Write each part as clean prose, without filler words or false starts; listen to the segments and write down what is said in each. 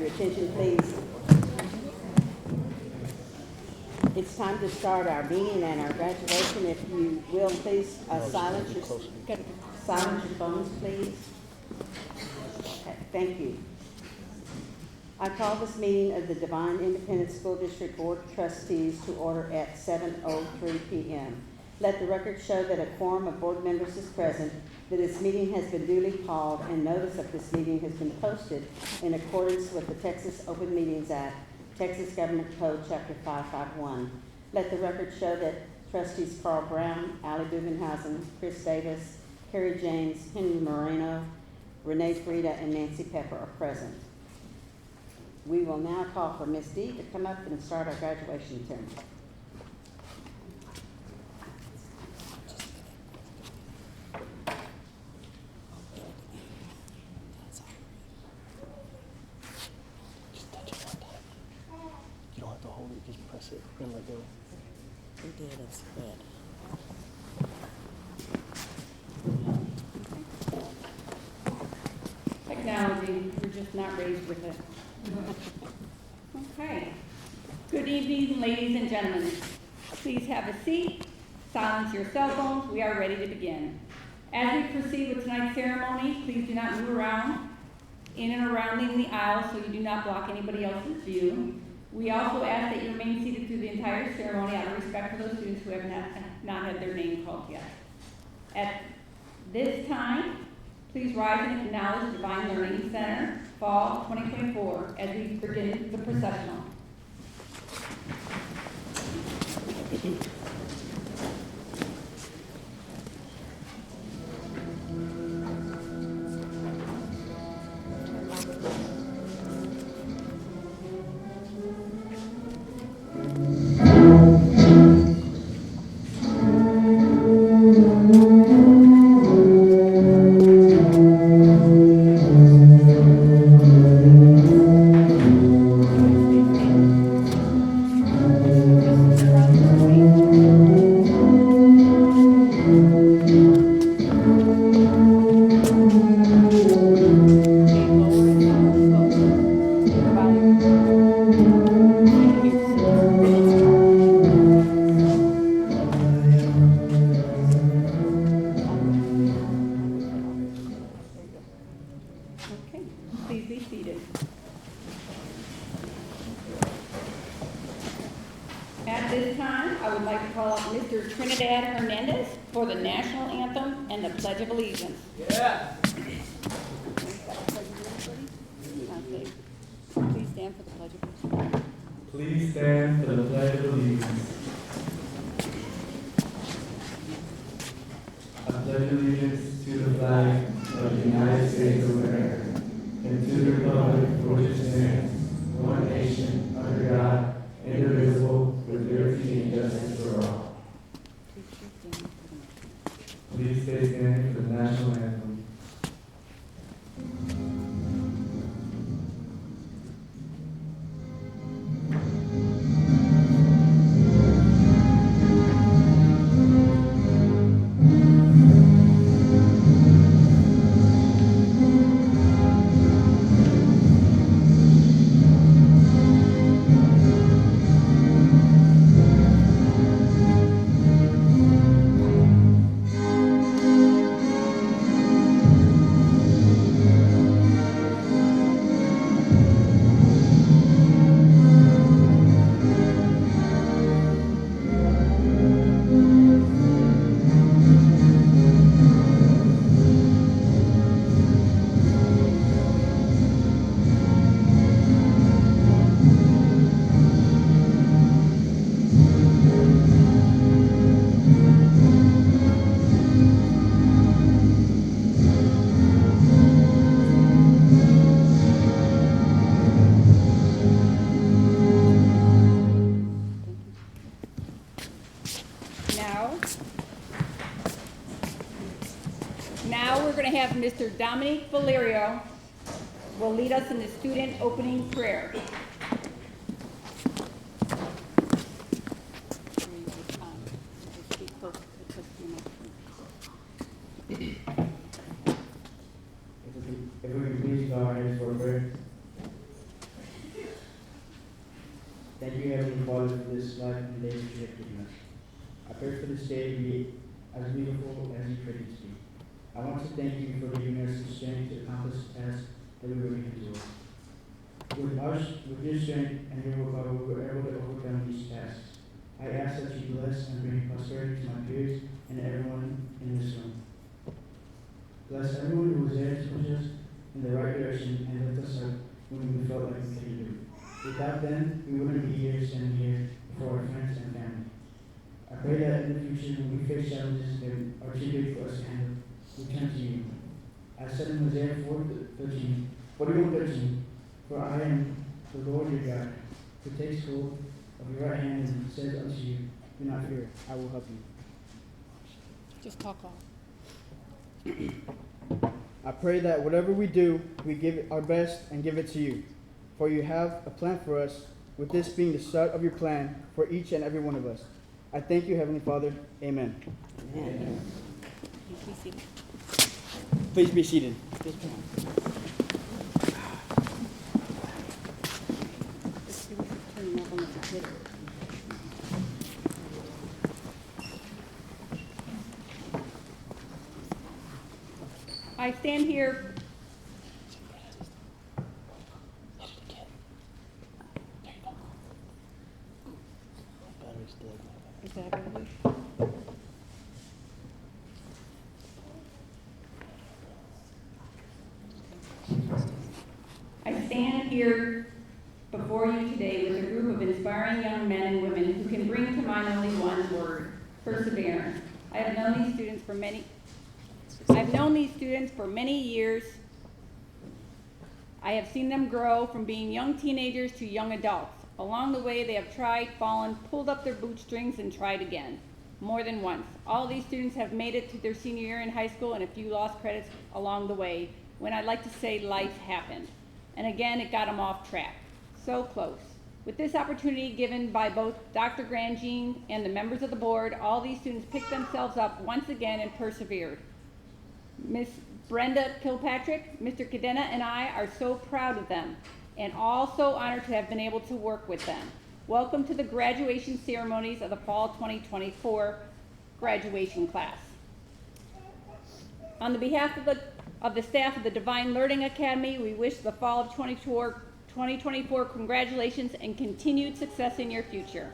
your attention, please. It's time to start our meeting and our graduation. If you will, please silence your phones, please. Okay, thank you. I call this meeting of the Devine Independent School District Board of Trustees to order at 7:03 p.m. Let the record show that a quorum of board members is present, that this meeting has been duly called, and notice of this meeting has been posted in accordance with the Texas Open Meetings Act, Texas Government Code, Chapter 551. Let the record show that trustees Carl Brown, Allie Bugenhausen, Chris Davis, Carrie James, Henry Moreno, Renee Frieda, and Nancy Pepper are present. We will now call for Ms. D to come up and start our graduation ceremony. You don't have to hold it, just press it and let go. We did, it's good. Technology, we're just not raised with it. Okay. Good evening, ladies and gentlemen. Please have a seat, silence your cell phones. We are ready to begin. As we proceed with tonight's ceremony, please do not move around in and around the aisle so you do not block anybody else's view. We also ask that you remain seated through the entire ceremony out of respect for those students who have not had their name called yet. At this time, please rise and acknowledge Devine Learning Center, Fall 2024, as we begin the processional. For the national anthem and the Pledge of Allegiance. Yeah. Please stand for the Pledge of Allegiance. Please stand for the Pledge of Allegiance. I pledge allegiance to the flag of the United States of America and to the republic for which it stands, one nation, under God, indivisible, with liberty and justice for all. Please stay standing for the national anthem. Now we're going to have Mr. Dominique Valerio will lead us in the student opening prayer. If we could please bow our heads for prayer. Father, for this life and day that you have given us. I pray for this day to be as beautiful as you created it to be. I want to thank you for giving us the strength to accomplish the task that we were given to us. With your strength and your willpower, we were able to overcome these tasks. I ask that you bless and bring prosperity to my peers and everyone in this room. Bless everyone who was there to push us in the right direction and lift us up when we felt like we couldn't do it. Without them, we wouldn't be here standing here before our friends and family. I pray that in the future, when we face challenges that are too big for us to handle, we turn to you. I said in Isaiah 41:13, for I am the Lord your God, who takes hold of your right hand and says unto you, do not fear, I will help you. Just talk off. I pray that whatever we do, we give it our best and give it to you. For you have a plan for us, with this being the start of your plan for each and every one of us. I thank you, Heavenly Father. Amen. Amen. Please be seated. Please be seated. Let's see if it's turning up on the computer. I stand here Battery's dead. Is that everybody? I stand here before you today with a group of inspiring young men and women who can bring to mind only one word: perseverance. I have known these students for many years. I have seen them grow from being young teenagers to young adults. Along the way, they have tried, fallen, pulled up their bootstrings, and tried again, more than once. All these students have made it to their senior year in high school, and a few lost credits along the way, when I'd like to say life happened. And again, it got them off track. So close. With this opportunity given by both Dr. Grandjean and the members of the board, all these students picked themselves up once again and persevered. Miss Brenda Kilpatrick, Mr. Cadena, and I are so proud of them, and also honored to have been able to work with them. Welcome to the graduation ceremonies of the fall 2024 graduation class. On the behalf of the staff of the Devine Learning Academy, we wish the fall of 2024 congratulations and continued success in your future.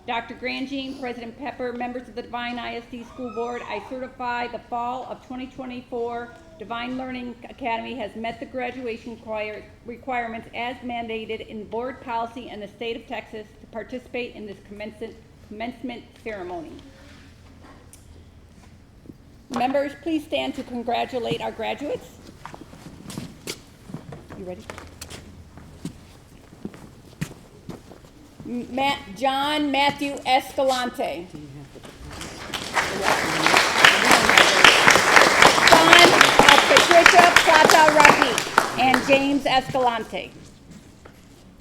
Dr. Grandjean, President Pepper, members of the Devine ISD School Board, I certify the fall of 2024 Devine Learning Academy has met the graduation requirements as mandated in board policy and the state of Texas to participate in this commencement ceremony. Members, please stand to congratulate our graduates. You ready? John Matthew Escalante. Son of Patricia Plata Rafi and James Escalante.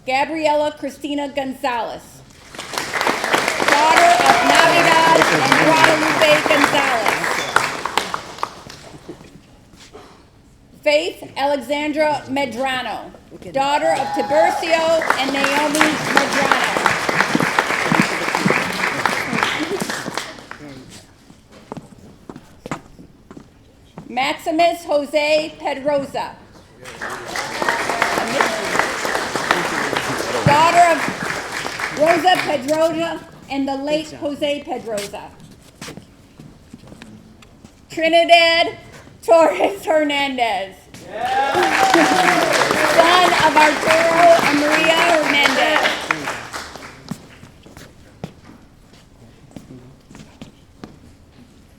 Gabriela Cristina Gonzalez. Daughter of Navidad and Guadalupe Gonzalez. Faith Alexandra Medrano, daughter of Tiburcio and Naomi Medrano. Maximus Jose Pedroza, daughter of Rosa Pedroza and the late Jose Pedroza. Trinidad Torres Hernandez, son of Arturo and Maria Hernandez.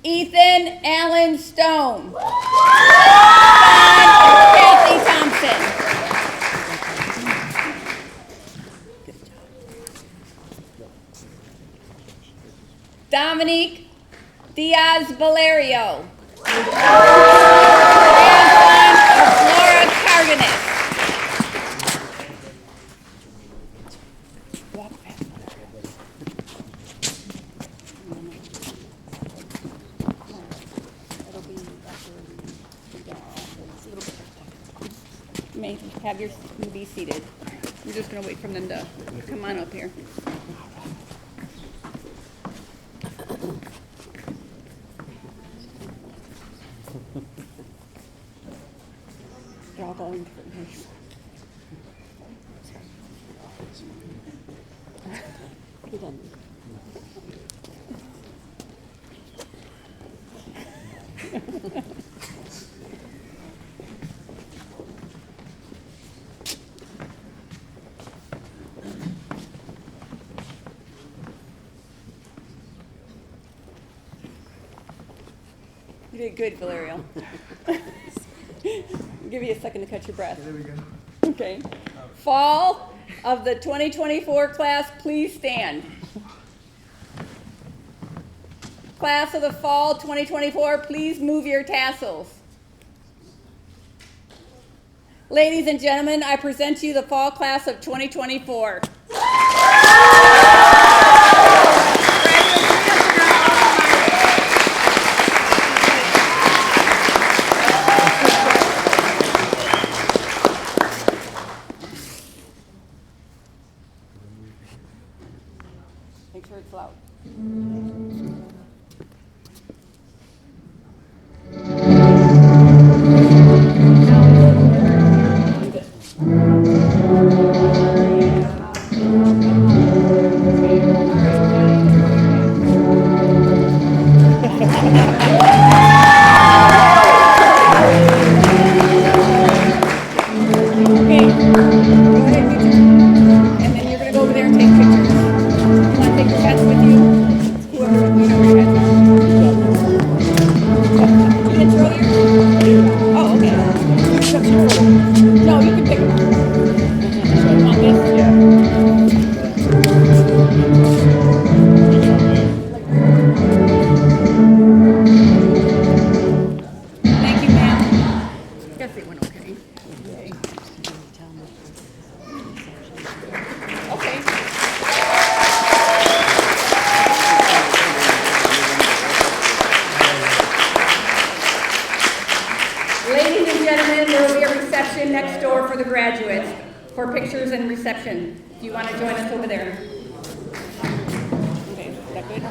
Ethan Allen Stone, son of Kathy Thompson. Dominique Diaz Valerio, grandson of Flora Cardenas. May have your be seated. I'm just going to wait for them to come on up here. going different ways. You done. You did good, Valerio. Give you a second to catch your breath. There we go. Okay. Fall of the 2024 class, please stand. Class of the fall 2024, please move your tassels. Ladies and gentlemen, I present you the fall class of 2024. Make sure it's loud. Okay, go ahead, you two. And then you're gonna go over there and take pictures. You wanna take your hats with you? Whoever, you know where your hats are. You didn't throw yours? Oh, okay. No, you can pick them up. You want this? Yeah. Thank you, ma'am. Guess it went okay. Okay. Ladies and gentlemen, there will be a reception next door for the graduates for pictures and reception. If you want to join us over there. Okay, is that good?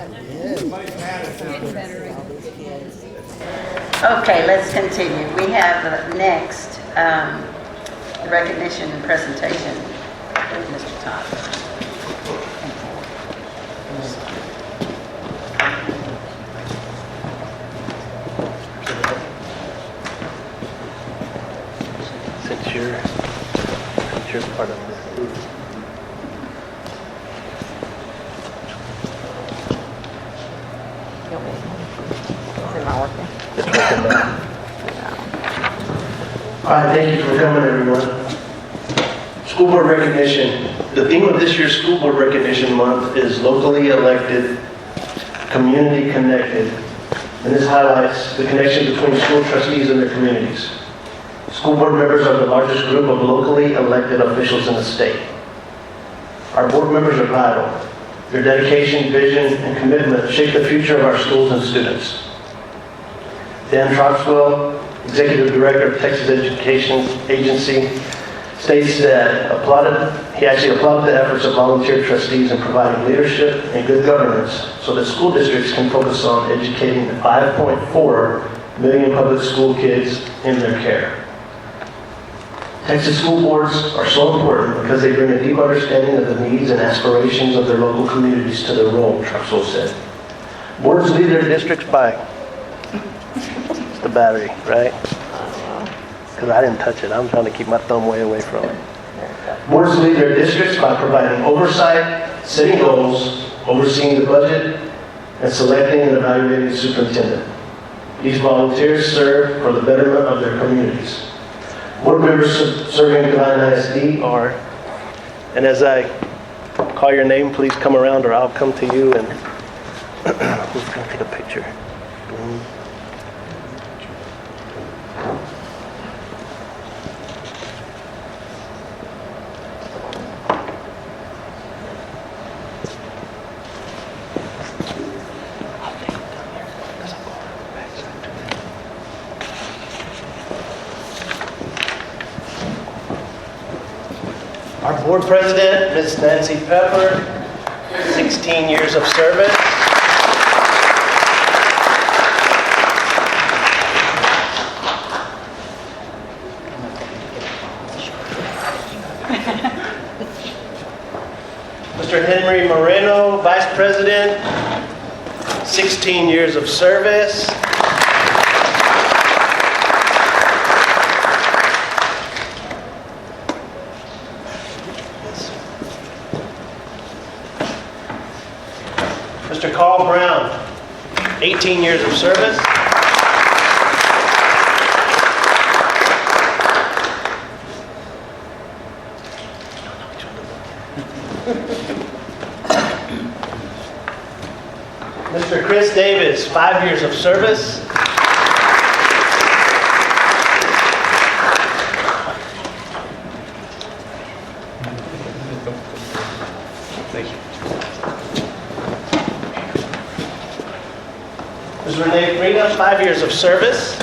Getting better, right? Okay, let's continue. We have next the recognition and presentation with Mr. Todd. Since you're part of this. It's working now. All right, thank you for coming, everyone. School Board Recognition. The theme of this year's School Board Recognition Month is locally elected, community connected, and this highlights the connection between school trustees and their communities. School board members are the largest group of locally elected officials in the state. Our board members are vital. Their dedication, vision, and commitment shape the future of our schools and students. Dan Troxwell, Executive Director of Texas Education Agency, states that he actually applauded the efforts of volunteer trustees in providing leadership and good governance so that school districts can focus on educating the 5.4 million public school kids in their care. Texas school boards are so important because they bring a deep understanding of the needs and aspirations of their local communities to their role, Troxwell said. Boards lead their districts by it's the battery, right? Because I didn't touch it. I'm trying to keep my thumb way away from it. Boards lead their districts by providing oversight, setting goals, overseeing the budget, and selecting and evaluating the superintendent. These volunteers serve for the betterment of their communities. Board members serving Devine ISD are, and as I call your name, please come around or I'll come to you and who's going to take a picture? Our board president, Ms. Nancy Pepper, 16 years of service. Moreno, Vice President, 16 years of service. Mr. Carl Brown, 18 years of service. Mr. Chris Davis, 5 years of service. Thank you. Ms. Renee Frida, 5 years of service.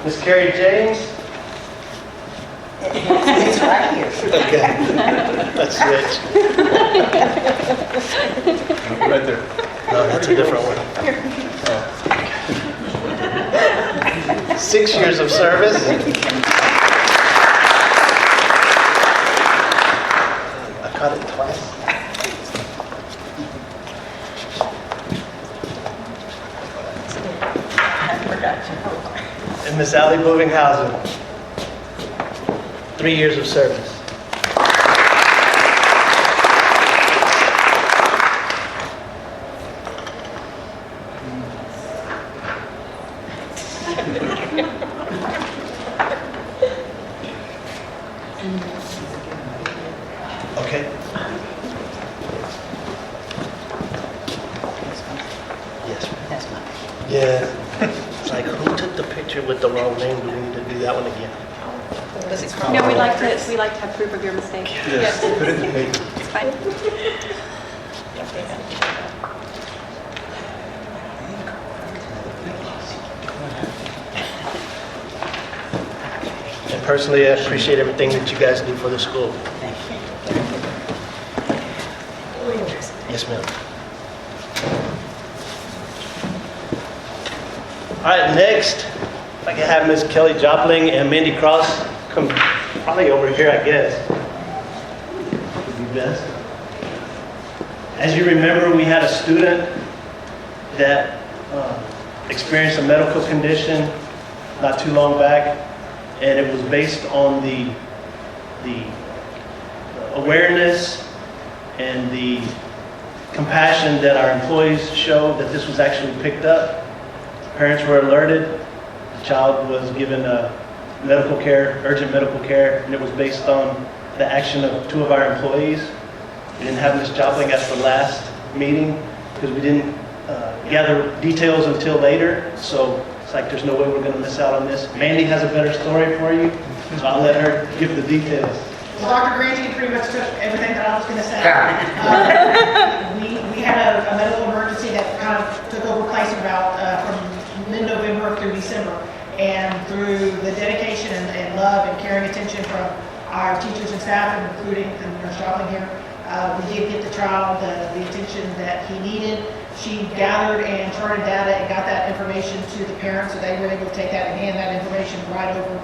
Ms. Carrie James? It's right here. Okay. Let's switch. Right there. No, that's a different one. 6 years of service. I caught it twice. And Miss Allie Bovinghausen, 3 years of service. Okay. Yes. That's mine. Yeah. It's like, who took the picture with the wrong name? Do we need to do that one again? Was it No, we like to have proof of your mistake. Yes, put it in the paper. It's fine. And personally, I appreciate everything that you guys do for the school. Yes, ma'am. All right, next, if I can have Ms. Kelly Jopling and Mindy Cross come probably over here, I guess. Would be best. As you remember, we had a student that experienced a medical condition not too long back, and it was based on the awareness and the compassion that our employees showed that this was actually picked up. Parents were alerted. The child was given medical care, urgent medical care, and it was based on the action of 2 of our employees. We didn't have Ms. Jopling at the last meeting because we didn't gather details until later. So it's like there's no way we're going to miss out on this. Mandy has a better story for you, so I'll let her give the details. Well, Dr. Grandjean pretty much took everything that I was going to say. We had a medical emergency that kind of took over Clayson route from mid-November through December. And through the dedication and love and caring attention from our teachers and staff, and including Nurse Jopling here, we did get the child the attention that he needed. She gathered and charted data and got that information to the parents, so they were able to take that and hand that information right over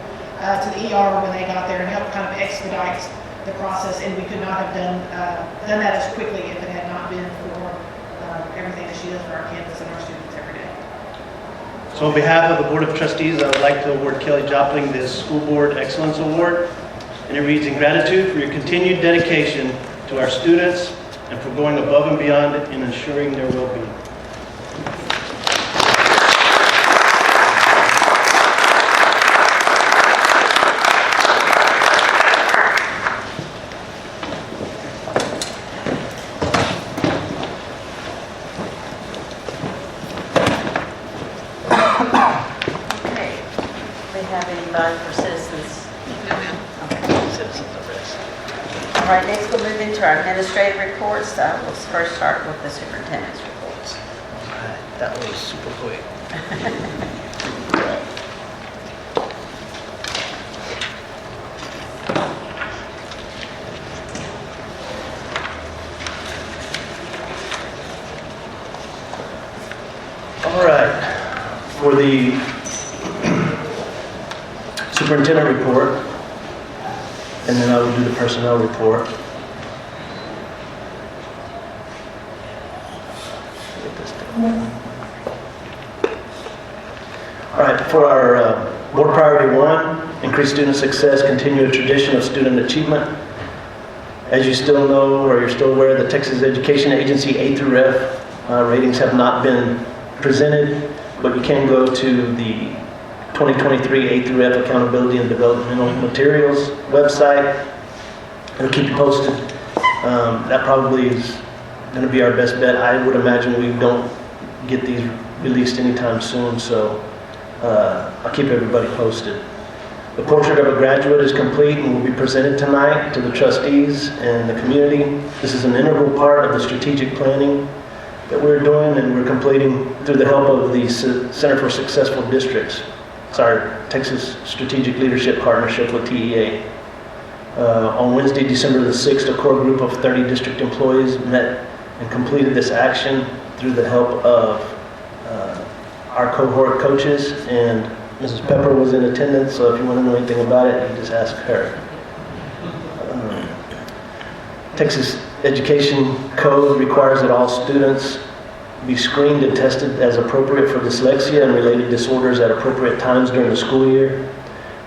to the ER when they got there and help kind of expedite the process. And we could not have done that as quickly if it had not been for everything that she does for our campus and our students every day. So on behalf of the Board of Trustees, I would like to award Kelly Jopling this School Board Excellence Award. And it reads, in gratitude for your continued dedication to our students and for going above and beyond in ensuring their well-being. Okay. We have anybody for citizens? Citizens arrest. All right, next we'll move into our administrative reports. We'll first start with the superintendent's reports. All right, that was super quick. For the superintendent report, and then I will do the personnel report. All right, for our board priority 1, increase student success, continue a tradition of student achievement. As you still know, or you're still aware, the Texas Education Agency A through F ratings have not been presented, but you can go to the 2023 A through F Accountability and Developmental Materials website. It'll keep you posted. That probably is going to be our best bet. I would imagine we don't get these released anytime soon, so I'll keep everybody posted. The portrait of a graduate is complete and will be presented tonight to the trustees and the community. This is an integral part of the strategic planning that we're doing and we're completing through the help of the Center for Successful Districts. It's our Texas Strategic Leadership Partnership with TEA. On Wednesday, December the 6th, a core group of 30 district employees met and completed this action through the help of our cohort coaches, and Mrs. Pepper was in attendance, so if you want to know anything about it, you just ask her. Texas Education Code requires that all students be screened and tested as appropriate for dyslexia and related disorders at appropriate times during the school year.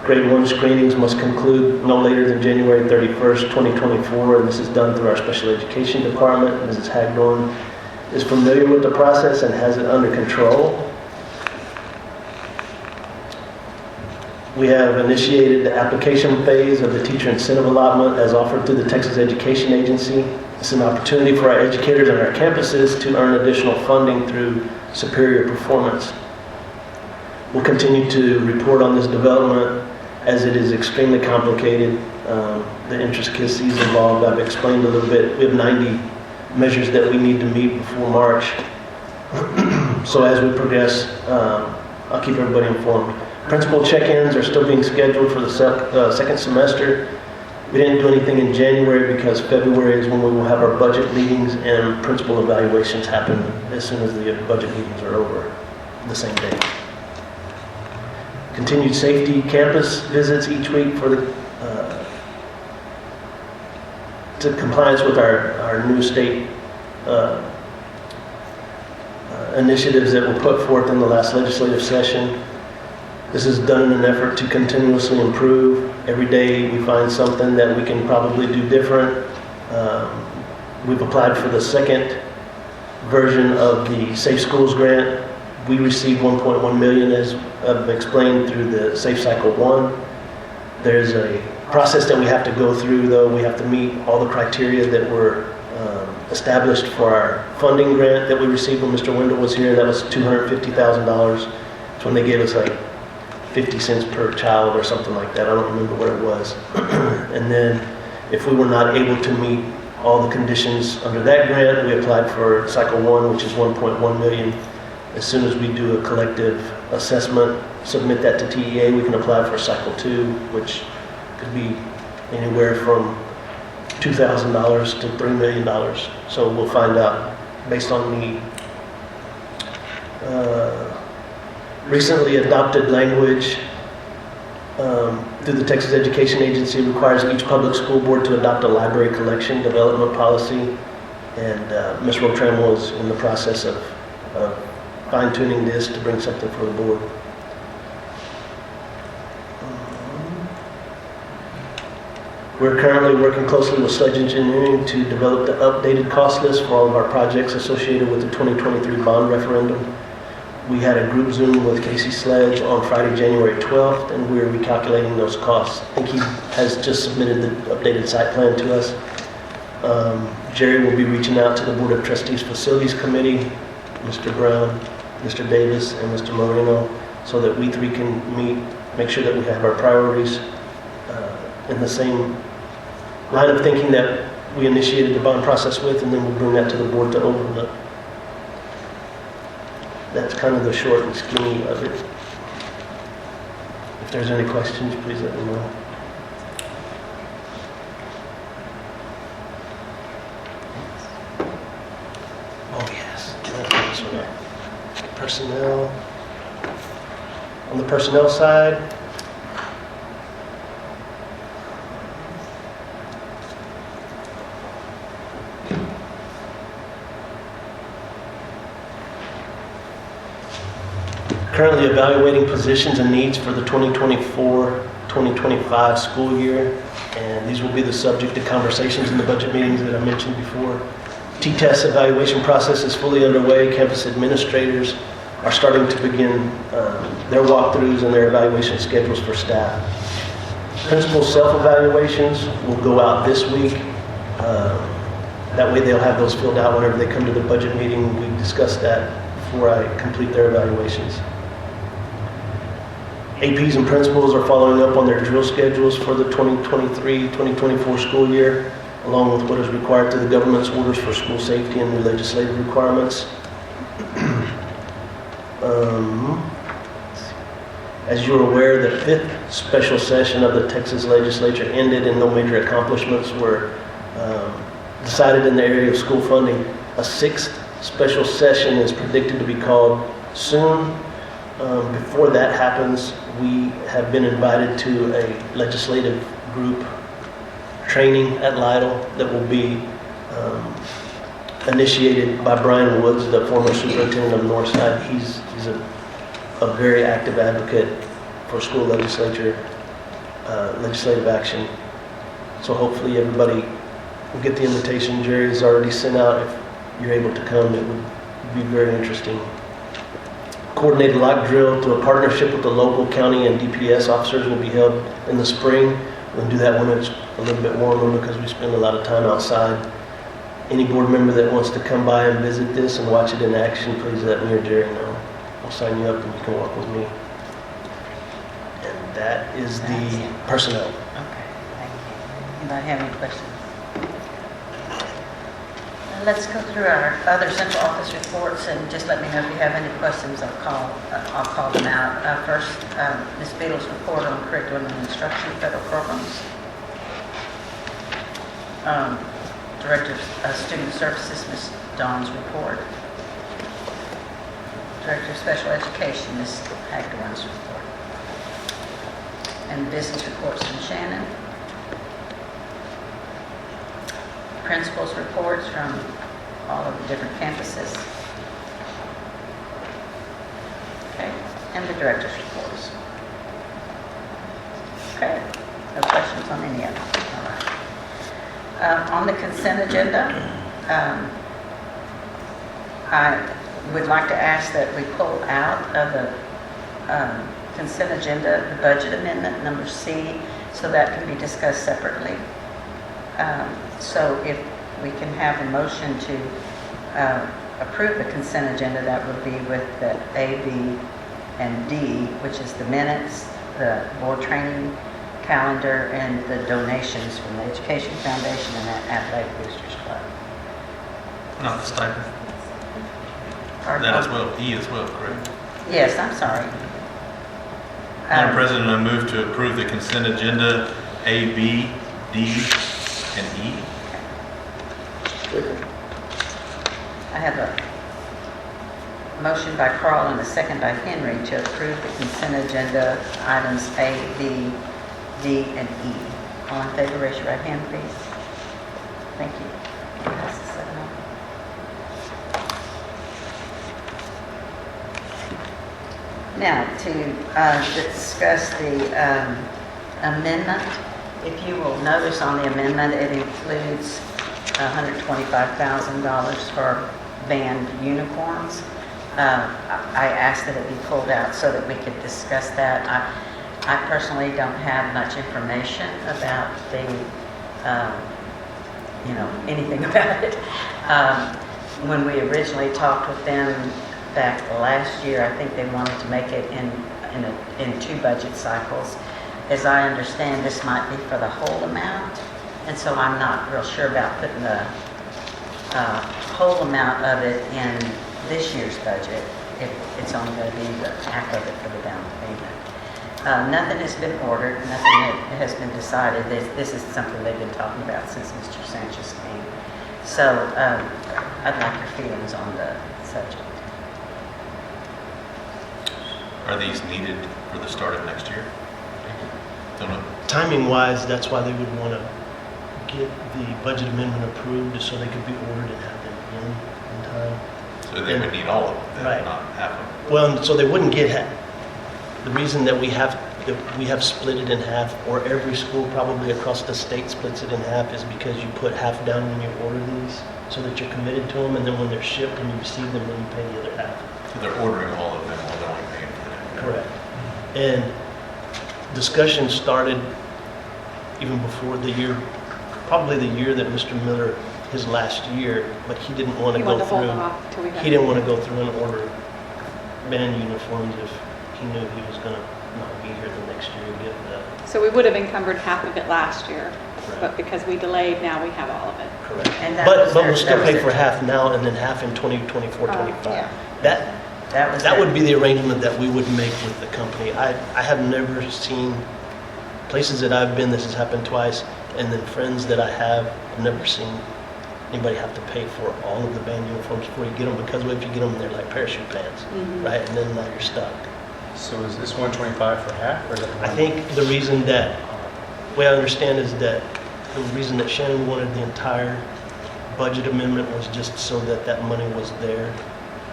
Grade 1 screenings must conclude no later than January 31st, 2024, and this is done through our special education department. Mrs. Hagdorn is familiar with the process and has it under control. We have initiated the application phase of the teacher incentive allotment as offered through the Texas Education Agency. It's an opportunity for our educators on our campuses to earn additional funding through superior performance. We'll continue to report on this development as it is extremely complicated. The intricacies involved, I've explained a little bit. We have 90 measures that we need to meet before March. So as we progress, I'll keep everybody informed. Principal check-ins are still being scheduled for the second semester. We didn't do anything in January because February is when we will have our budget meetings and principal evaluations happen as soon as the budget meetings are over the same day. Continued safety campus visits each week for the to compliance with our new state initiatives that were put forth in the last legislative session. This is done in an effort to continuously improve. Every day we find something that we can probably do different. We've applied for the second version of the Safe Schools grant. We received $1.1 million, as I've explained, through the Safe Cycle 1. There's a process that we have to go through, though. We have to meet all the criteria that were established for our funding grant that we received when Mr. Wendell was here. That was $250,000. It's when they gave us like 50 cents per child or something like that. I don't remember what it was. And then if we were not able to meet all the conditions under that grant, we applied for Cycle 1, which is $1.1 million. As soon as we do a collective assessment, submit that to TEA, we can apply for Cycle 2, which could be anywhere from $2,000 to $3 million. So we'll find out based on the recently adopted language through the Texas Education Agency. Requires each public school board to adopt a library collection development policy, and Ms. Rotram was in the process of fine-tuning this to bring something for the board. We're currently working closely with Sledge Engineering to develop the updated cost list for all of our projects associated with the 2023 bond referendum. We had a group Zoom with Casey Sledge on Friday, January 12th, and we're recalculating those costs. I think he has just submitted the updated site plan to us. Jerry will be reaching out to the Board of Trustees Facilities Committee, Mr. Brown, Mr. Davis, and Mr. Moreno, so that we three can meet, make sure that we have our priorities in the same line of thinking that we initiated the bond process with, and then we'll bring that to the board to overlook. That's kind of the short and skinny of it. If there's any questions, please let me know. Oh yes, personnel. On the personnel side, currently evaluating positions and needs for the 2024-2025 school year, and these will be the subject of conversations in the budget meetings that I mentioned before. T-test evaluation process is fully underway. Campus administrators are starting to begin their walkthroughs and their evaluation schedules for staff. Principal self-evaluations will go out this week. That way they'll have those filled out whenever they come to the budget meeting. We discussed that before I complete their evaluations. APs and principals are following up on their drill schedules for the 2023-2024 school year, along with what is required through the government's orders for school safety and new legislative requirements. As you're aware, the 5th special session of the Texas legislature ended and no major accomplishments were decided in the area of school funding. A 6th special session is predicted to be called soon. Before that happens, we have been invited to a legislative group training at Lytle that will be initiated by Brian Woods, the former superintendent of Northside. He's a very active advocate for school legislative action. So hopefully everybody will get the invitation. Jerry's already sent out. If you're able to come, it would be very interesting. Coordinated lock drill through a partnership with the local county and DPS officers will be held in the spring. We'll do that when it's a little bit warmer because we spend a lot of time outside. Any board member that wants to come by and visit this and watch it in action, please let me or Jerry know. I'll sign you up and you can walk with me. And that is the personnel. Okay, thank you. Anybody have any questions? Let's go through our other central office reports and just let me know if you have any questions. I'll call them out. First, Ms. Beadle's report on curriculum and instruction federal programs. Director of Student Services, Ms. Dawn's report. Director of Special Education, Ms. Hagdorn's report. And business reports from Shannon. Principals' reports from all of the different campuses. Okay, and the director's reports. Okay, no questions on any of them. All right. On the consent agenda, I would like to ask that we pull out of the consent agenda the budget amendment number C, so that can be discussed separately. So if we can have a motion to approve the consent agenda, that would be with the A, B, and D, which is the minutes, the board training calendar, and the donations from the Education Foundation and the Athletic Boosters Club. Not the stipend. Pardon? That as well, E as well, correct? Yes, I'm sorry. Madam President, I move to approve the consent agenda A, B, D, and E. I have a motion by Carl and a second by Henry to approve the consent agenda items A, B, D, and E. All in favor, raise your right hand, please. Thank you. Pass the 7-0. Now, to discuss the amendment. If you will notice on the amendment, it includes $125,000 for band uniforms. I asked that it be pulled out so that we could discuss that. I personally don't have much information about the, anything about it. When we originally talked with them back last year, I think they wanted to make it in 2 budget cycles. As I understand, this might be for the whole amount, and so I'm not real sure about putting the whole amount of it in this year's budget if it's only going to be the half of it for the down payment. Nothing has been ordered, nothing has been decided. This is something they've been talking about since Mr. Sanchez came. So I'd like your feelings on the subject. Are these needed for the start of next year? Don't know. Timing wise, that's why they would want to get the budget amendment approved so they could be ordered and have them in time. So they would need all of them, Right. not half of them. Well, so they wouldn't get half. The reason that we have split it in half, or every school probably across the state splits it in half, is because you put half down when you order these, so that you're committed to them, and then when they're shipped and you receive them, then you pay the other half. So they're ordering all of them while they're only paying for them. Correct. And discussion started even before the year, probably the year that Mr. Miller, his last year, but he didn't want to You go want to hold through. them off till we have. He didn't want to go through and order band uniforms if he knew he was going to not be here the next year to get that. So we would have encumbered half of it last year, Right. but because we delayed, now we have all of it. Correct. And that But was we'll their- still that was pay for their- half now and then half in 2024, 25. yeah. That That would be the arrangement that we would make with the company. I have never seen, places that I've been, this has happened twice, and then friends that I have, I've never seen anybody have to pay for all of the band uniforms before you get them, because if you get them, they're like parachute pants, right? And then now you're stuck. So is this 125 for half, or is it? I think the reason that, way I understand is that the reason that Shannon wanted the entire budget amendment was just so that that money was there.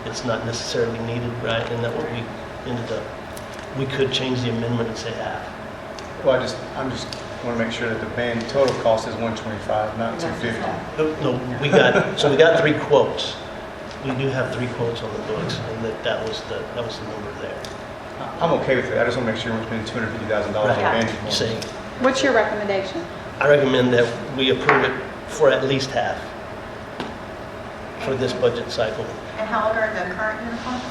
It's not necessarily needed, right? And that what we ended up, we could change the amendment and say half. Well, I'm just want to make sure that the band total cost is 125, not 250. No, we got 3 quotes. We do have 3 quotes on the books, and that was the number there. I'm okay with it. I just want to make sure we're spending $250,000 on Right. band You uniforms. say, What's your recommendation? I recommend that we approve it for at least half for this budget cycle. And how old are the current uniforms?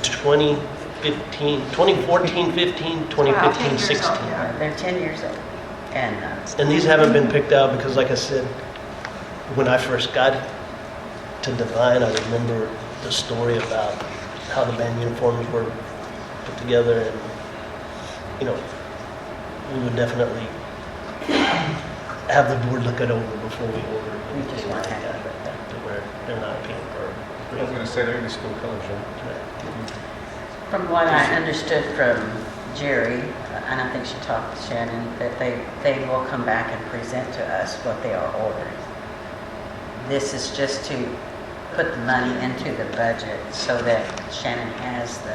2015, 2014, 15, 2015, 16. They're 10 years old. And And these haven't been picked out because, like I said, when I first got to Devine, I remember the story about how the band uniforms were put together, and, you know, we would definitely have the board look it over before we order. We just want to have it. To where they're not pink or I was going to say they're in the school colors, right? red. From what I understood from Jerry, and I think she talked to Shannon, that they will come back and present to us what they are ordering. This is just to put the money into the budget so that Shannon has the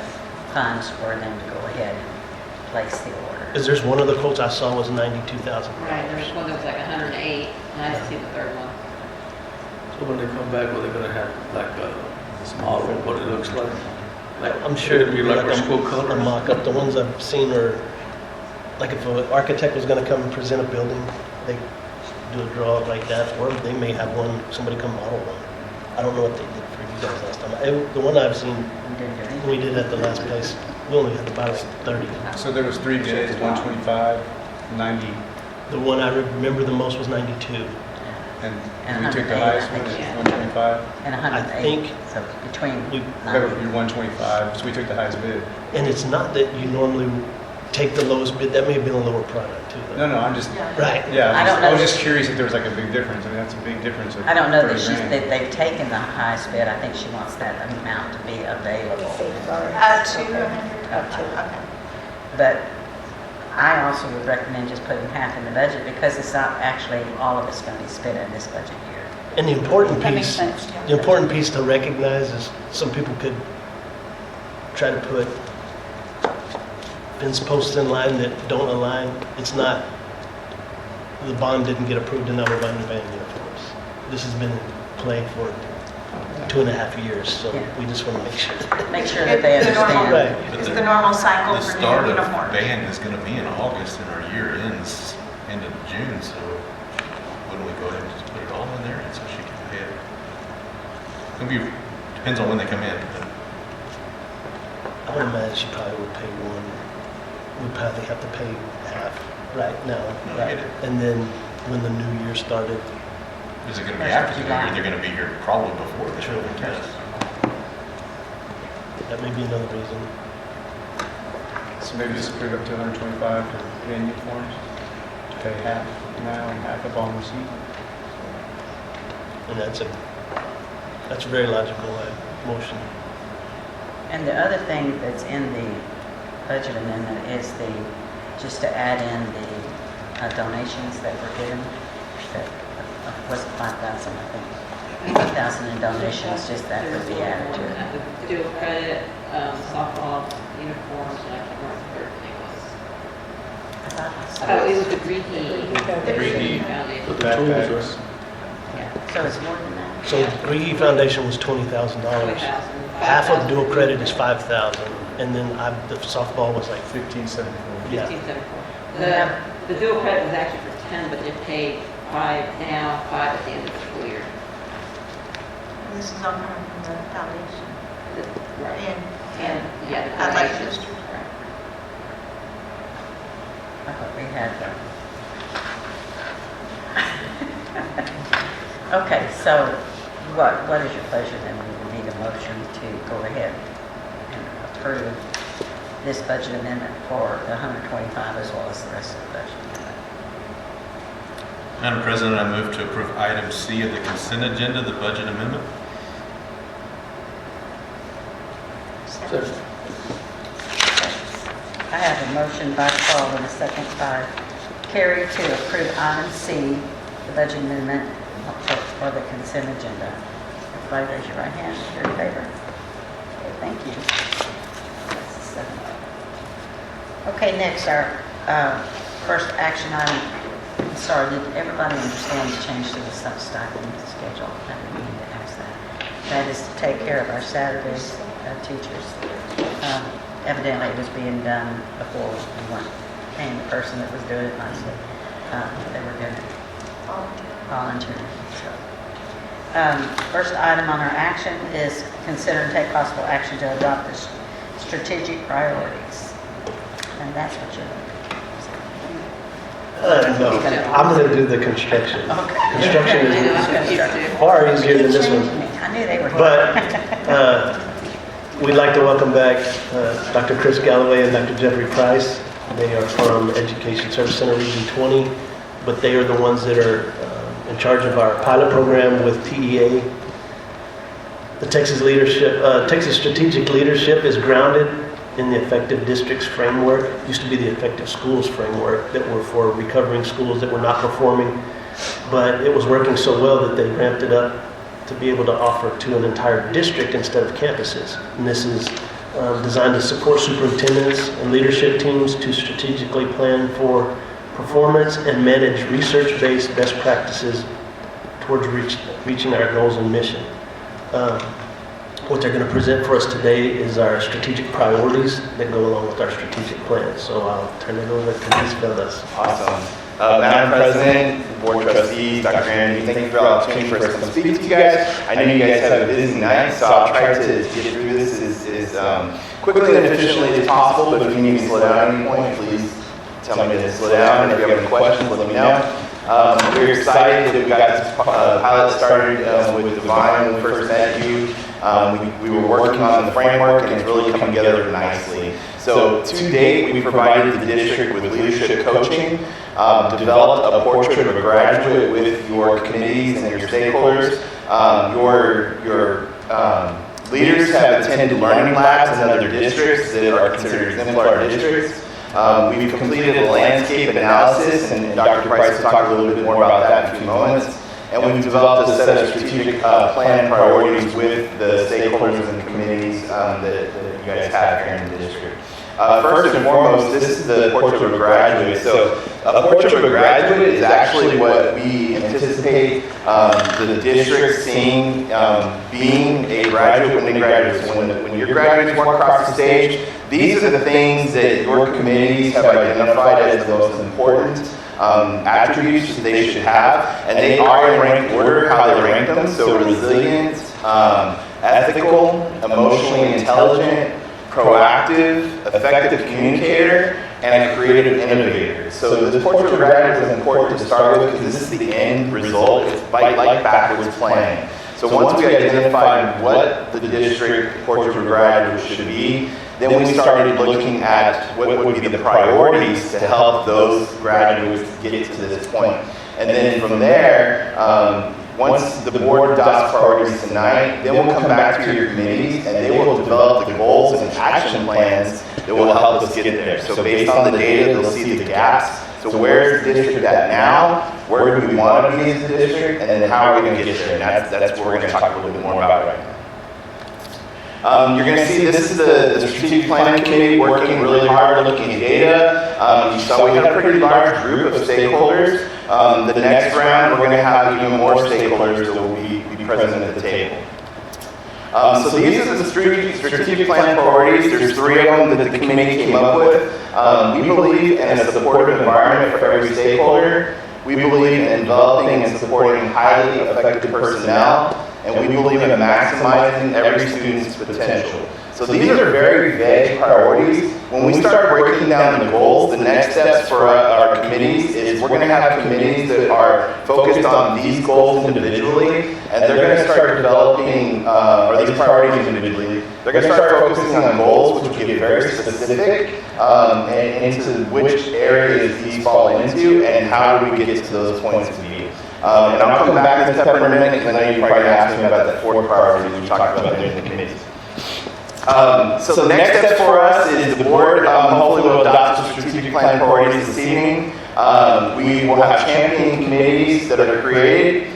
funds for them to go ahead and place the order. Because there's one of the quotes I saw was $92,000. Right, there was one that was like 108, and I didn't see the third one. So when they come back, well, they're gonna have like a model of what it looks like. I'm sure it'd be like our school colors. a mock-up. The ones I've seen are, like if an architect was gonna come and present a building, they do a draw like that, or they may have one, somebody come model one. I don't know what they did for you guys last time. The one I've seen, We didn't do anything. we did at the last place, we only had about like 30. So there was 3 bids, 125, 90, The one I remember the most was 92. and And we took the 108, highest I one, think, is yeah. 125. And I 108, think so between we- That 90. would be 125, so we took the highest bid. And it's not that you normally take the lowest bid, that may have been a lower product too. though. No, I'm just, Right. yeah, I don't know I was that- just curious if there was like a big difference. I mean, that's a big difference. Of I don't know that 30 grand. that they've taken the highest bid. I think she wants that amount to be available. Up to 100? Up to. Okay. But I also would recommend just putting half in the budget because it's not actually all of it's going to be spent in this budget year. And the important That makes piece, sense. the important piece to recognize is some people could try to put fence posts in line that don't align. It's not, the bond didn't get approved and now we're buying the band uniforms. This has been in play for 2.5 years, so Yeah. we just want to make sure. Make sure that they It's the normal- understand. Right. It's the normal cycle The for start new of uniforms. band is gonna be in August, and our year ends end of June, so wouldn't we go ahead and just put it all in there, and so she can pay it? It'll be, depends on when they come in. I would imagine she probably would pay one, we'd probably have to pay half right now. No, I Right. get it. And then when the new year started, Is it gonna be First after of the new year? July. They're gonna be here probably before the True. yes. that may be another reason. So maybe just put it up to 125 for band uniforms, to pay half now and half up on receipt. And that's a very logical motion. And the other thing that's in the budget amendment is just to add in the donations that were given. That was 5,000, I think. 5,000 in donations, just that would be added to it. The dual credit, softball uniforms, and I can't remember what the third thing was. I thought I saw Oh, it was the Greenheat. Greenheat. Foundation. But the tools Yeah, so it's more than that. So Griggy Foundation was $20,000. 20,000. Half of dual credit is 5,000, and then the softball was like 1574. Yeah. 1574. The dual credit was actually for 10, but they paid 5 now, 5 at the end of the school year. This is on from the foundation. Right. And Yeah, the I'd like to donations. just, Right. I thought we had Okay, so what is your pleasure then? We will need a motion to go ahead and approve this budget amendment for the 125 as well as the rest of the budget amendment. Madam President, I move to approve item C of the consent agenda, the budget amendment. I have a motion by Paul and a second by Carrie to approve item C, the budget amendment for the consent agenda. Everybody raise your right hand if you're in favor. Okay, thank you. That's a 7-0. Okay, next, our first action item. I'm sorry, did everybody understand the change to the stipend schedule? I didn't mean to ask that. That is to take care of our Saturdays teachers. Evidently, it was being done before we weren't paying the person that was doing it nicely. They were doing it volunteering. So, first item on our action is consider and take possible action to adopt the strategic priorities. And that's what you're no, I'm going to do the construction. Okay. Construction I know, I'm is confused too. far easier than this one. I knew they were. But we'd like to welcome back Dr. Chris Galloway and Dr. Jeffrey Price. They are from Education Service Center Region 20, but they are the ones that are in charge of our pilot program with TEA. The Texas Strategic Leadership is grounded in the Effective Districts Framework. It used to be the Effective Schools Framework that were for recovering schools that were not performing, but it was working so well that they ramped it up to be able to offer to an entire district instead of campuses. And this is designed to support superintendents and leadership teams to strategically plan for performance and manage research-based best practices towards reaching our goals and mission. What they're going to present for us today is our strategic priorities that go along with our strategic plan. So I'll turn it over to these fellas. Awesome. Madam President, Board Trustees, Dr. Grandjean, thank you for the opportunity for us to come speak to you guys. I know you guys have a busy night, so I'll try to get through this as quickly and efficiently as possible, but if you need me to slow down at any point, please tell me to slow down. If you have any questions, let me know. We're excited that we got this pilot started with Devine when we first met you. We were working on the framework and it's really come together nicely. So to date, we provided the district with leadership coaching, developed a portrait of a graduate with your committees and your stakeholders. Your leaders have attended learning labs in other districts that are considered exemplar districts. We've completed a landscape analysis, and Dr. Price will talk a little bit more about that in a few moments. And we've developed a set of strategic plan priorities with the stakeholders and communities that you guys have here in the district. First and foremost, this is the portrait of a graduate. So a portrait of a graduate is actually what we anticipate the district seeing being a graduate when they graduate. So when your graduates walk across the stage, these are the things that your communities have identified as the most important attributes that they should have, and they are in ranked order how they rank them. So resilient, ethical, emotionally intelligent, proactive, effective communicator, and a creative innovator. So this portrait of graduate is important to start with because this is the end result. It's like backwards planning. So once we identified what the district portrait of graduate should be, then we started looking at what would be the priorities to help those graduates get to this point. And then from there, once the board adopts priorities tonight, then we'll come back to your committees and they will develop the goals and action plans that will help us get there. So based on the data, they'll see the gaps. So where's the district at now? Where do we want to be as a district? And then how are we going to get there? And that's what we're going to talk a little bit more about right now. You're going to see this is the strategic planning committee working really hard looking at data. You saw we had a pretty large group of stakeholders. The next round, we're going to have even more stakeholders that will be present at the table. So these are the strategic plan priorities. There's 3 of them that the committee came up with. We believe in a supportive environment for every stakeholder. We believe in developing and supporting highly effective personnel. And we believe in maximizing every student's potential. So these are very vague priorities. When we start breaking down the goals, the next steps for our committees is we're going to have committees that are focused on these goals individually, and they're going to start developing, or these priorities individually, they're going to start focusing on goals which will get very specific and into which areas these fall into and how do we get to those points of view. And I'll come back to Ms. Pepper in a minute because I know you're probably going to ask me about that 4th priority we talked about during the committees. So the next step for us is the board hopefully will adopt the strategic plan priorities this evening. We will have champion committees that are created.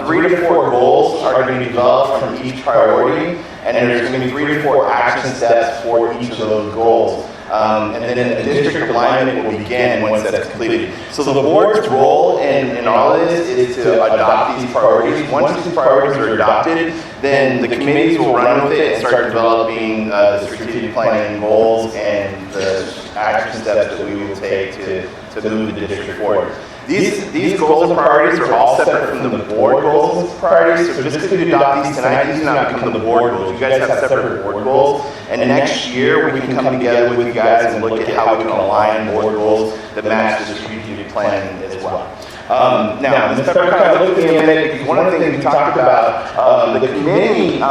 3 to 4 goals are going to be developed from each priority, and there's going to be 3 to 4 action steps for each of those goals. And then a district alignment will begin once that's completed. So the board's role in all of this is to adopt these priorities. Once these priorities are adopted, then the committees will run with it and start developing the strategic planning goals and the action steps that we will take to move the district forward. These goals and priorities are all separate from the board goals and priorities. So just because you adopt these tonight, these do not become the board goals. You guys have separate board goals. And next year, we can come together with you guys and look at how we can align board goals that match the strategic plan as well. Now, Ms. Pepper kind of looked at me a minute because one of the things we talked about, the committee,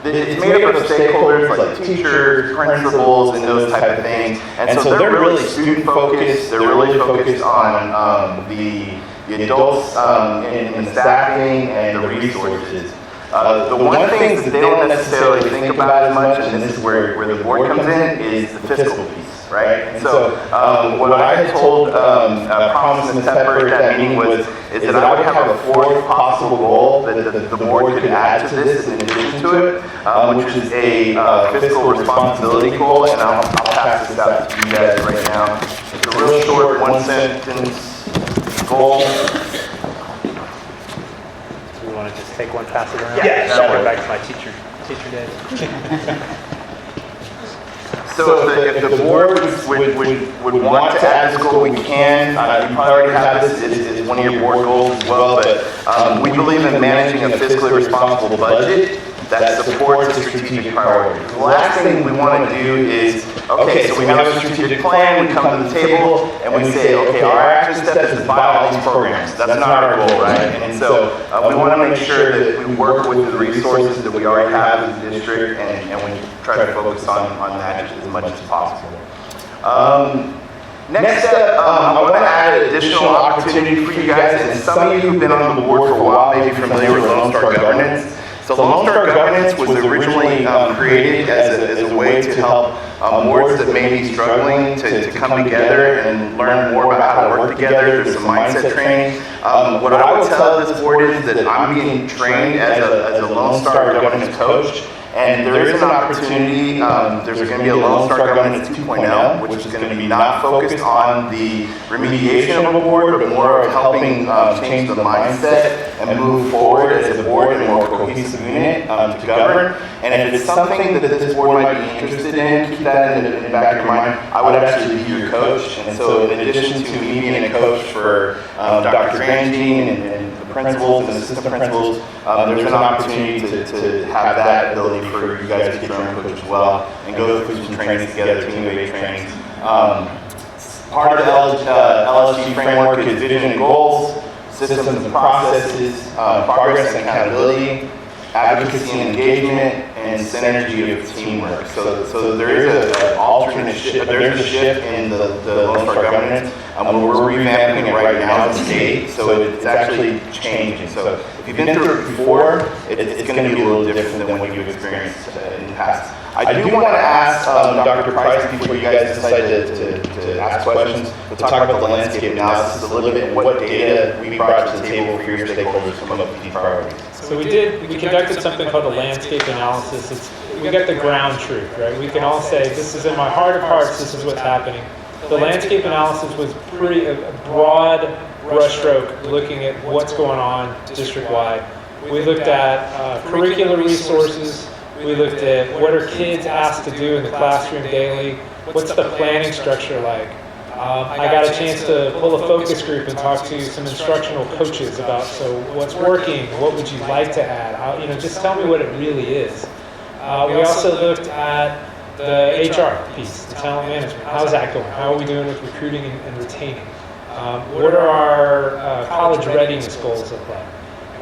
it's made up of stakeholders like teachers, principals, and those type of things. And so they're really student focused. They're really focused on the adults and the staffing and the resources. The one thing that they don't necessarily think about as much, and this is where the board comes in, is the fiscal piece, right? And so what I had told, promised Ms. Pepper at that meeting is that I would have a 4th possible goal that the board could add to this in addition to it, which is a fiscal responsibility goal, and I'll pass this out to you guys right now. It's a real short 1-sentence goal. We want to just take one, pass it around? Yeah, Go back to my teacher day. So if the board would want to add this goal, we can. You probably already have this as one of your board goals as well, but we believe in managing a fiscally responsible budget that supports the strategic priorities. The last thing we want to do is, okay, so we have a strategic plan, we come to the table, and we say, okay, our action step is to buy all these programs. That's not our goal, right? And so we want to make sure that we work with the resources that we already have in the district, and we try to focus on that as much as possible. Next step, I want to add an additional opportunity for you guys, and some of you who've been on the board for a while may be familiar with Lone Star Governance. So Lone Star Governance was originally created as a way to help boards that may be struggling to come together and learn more about how to work together. There's some mindset training. What I would tell this board is that I'm being trained as a Lone Star Governance coach. And there is an opportunity, there's going to be a Lone Star Governance 2.0, which is going to be not focused on the remediation of a board, but more of helping change the mindset and move forward as a board in a more cohesive unit to govern. And if it's something that this board might be interested in, keep that in the back of your mind. I would actually be your coach. And so in addition to me being a coach for Dr. Grandjean and the principals and assistant principals, there's an opportunity to have that ability for you guys to get your own coach as well and go through some trainings together, team-based trainings. Part of the LSG framework is vision and goals, systems and processes, progress and accountability, advocacy and engagement, and synergy of teamwork. So there is an alternate shift, there's a shift in the Lone Star Governance. We're revamping it right now as a state, so it's actually changing. So if you've been through it before, it's going to be a little different than what you've experienced in the past. I do want to ask Dr. Price, before you guys decide to ask questions, to talk about the landscape analysis a little bit, what data we brought to the table for your stakeholders to come up with these priorities. So we conducted something called a landscape analysis. We got the ground truth, right? We can all say, this is in my heart of hearts, this is what's happening. The landscape analysis was pretty a broad brushstroke looking at what's going on district-wide. We looked at curricular resources. We looked at what are kids asked to do in the classroom daily. What's the planning structure like? I got a chance to pull a focus group and talk to some instructional coaches about, so what's working? What would you like to add? Just tell me what it really is. We also looked at the HR piece, the talent management. How's that going? How are we doing with recruiting and retaining? What are our college readiness goals look like?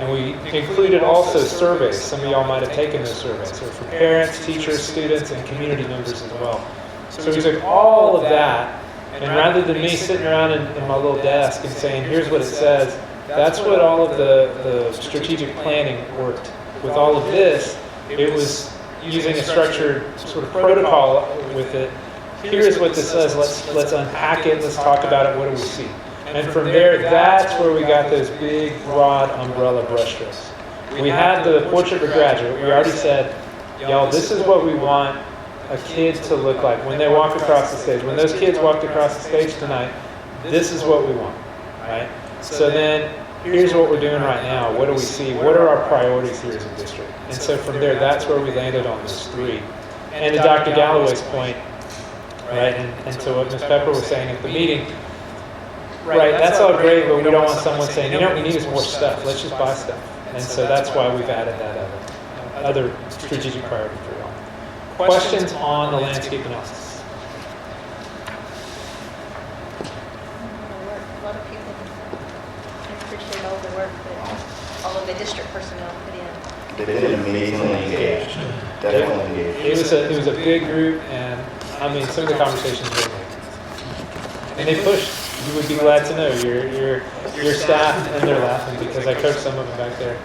And we included also surveys. Some of y'all might have taken those surveys. So for parents, teachers, students, and community members as well. So we took all of that, and rather than me sitting around in my little desk and saying, here's what it says, that's what all of the strategic planning worked. With all of this, it was using a structured sort of protocol with it. Here's what this says, let's unpack it, let's talk about it, what do we see? And from there, that's where we got those big, broad umbrella brushstrokes. We had the portrait of a graduate. We already said, y'all, this is what we want a kid to look like when they walk across the stage. When those kids walked across the stage tonight, this is what we want, right? So then, here's what we're doing right now. What do we see? What are our priorities here as a district? And so from there, that's where we landed on those three. And to Dr. Galloway's point, right, and to what Ms. Pepper was saying at the meeting, right, that's all great, but we don't want someone saying, what we need is more stuff. Let's just buy stuff. And so that's why we've added that other strategic priority for y'all. Questions on the landscape analysis? A lot of people appreciate all the work that all of the district personnel put in. They've been amazingly engaged. Definitely engaged. It was a big group, and I mean, some of the conversations were amazing. And they pushed. You would be glad to know your staff, and they're laughing because I coached some of them back there.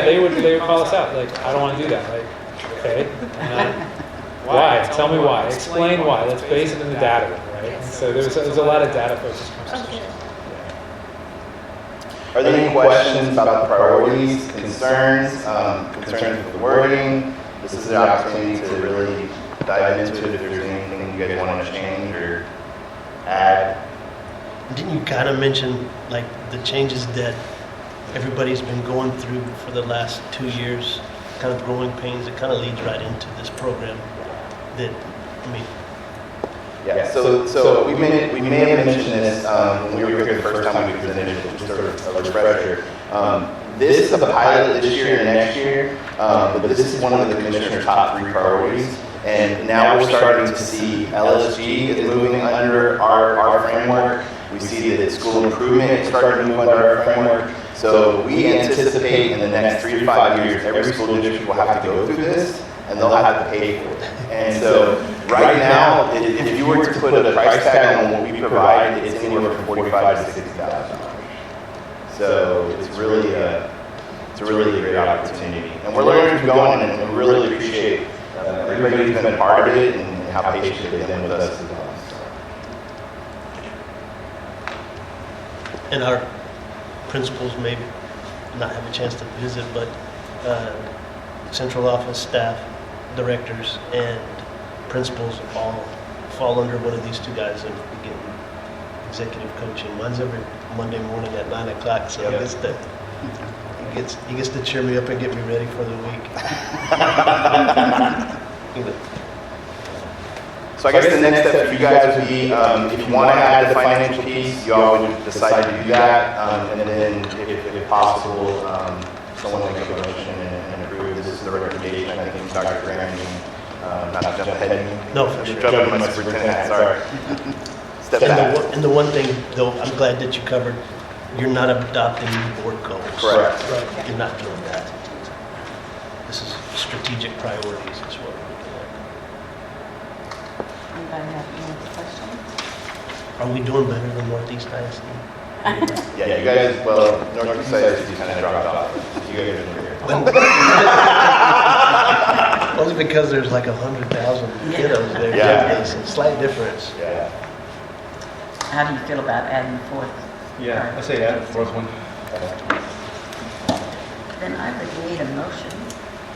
They would call us out like, I don't want to do that. Like, okay, why? Tell me why. Explain why. Let's base it in the data, right? And so there was a lot of data focused conversations. Are there any questions about the priorities, concerns with the wording? This is an opportunity to really dive into it if there's anything you guys want to change or add. Didn't you kind of mention like the changes that everybody's been going through for the last 2 years, kind of growing pains? It kind of leads right into this program that, Yeah, so we may have mentioned this when we were here the first time we presented it, just sort of a refresher. This is a pilot this year and next year, but this is one of the commissioner's top 3 priorities. And now we're starting to see LSG is moving under our framework. We see that school improvement is starting to move under our framework. So we anticipate in the next 3 to 5 years, every school district will have to go through this, and they'll have to pay for it. And so right now, if you were to put a price tag on what we provide, it's anywhere from $45,000 to $60,000. So it's really a great opportunity. And we're learning as we go, and we really appreciate everybody who's been a part of it and how patient they've been with us as well. and our principals may not have a chance to visit, but central office staff, directors, and principals all fall under one of these 2 guys and we get executive coaching. Mine's every Monday morning at 9 o'clock, so Yep. he gets to cheer me up and get me ready for the week. So I guess the next step for you guys would be, if you want to add the financial piece, you all would decide to do that, and then if possible, someone will make a motion and approve. This is the recommendation, I think, from Dr. Grandjean, not jump ahead of me. No, for sure. Jump in my superintendent hat, sorry. Step back. And the one thing, though, I'm glad that you covered, you're not adopting new board goals. Correct. Right. You're not doing that. This is strategic priorities is what we're looking at. Anybody have any other questions? Are we doing better than Northeast ISD? Yeah, you guys, well, Northeast ISD kind of dropped off. You guys are doing great. Only because there's like 100,000 kiddos there. Yeah. It's a slight difference. Yeah. How do you feel about adding the fourth? Yeah, I say add the fourth one. Then I would need a motion,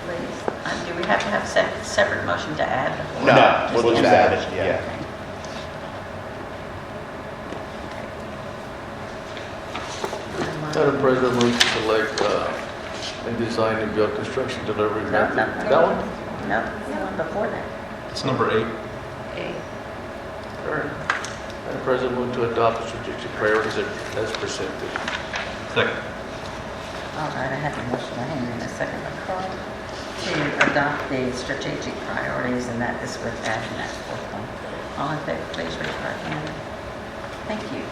please. Do we have to have separate motion to add the fourth? No, we'll just add it, yeah. Okay. Madam President, move to select and design and build construction delivery No, method. no, That one? No, the one before that. It's number 8. Okay. Madam President, move to adopt the strategic priorities as presented. Second. All right, I have a motion by Henry and a second by Carl to adopt the strategic priorities, and that is with adding that fourth one. All in favor, please raise your right hand. Thank you.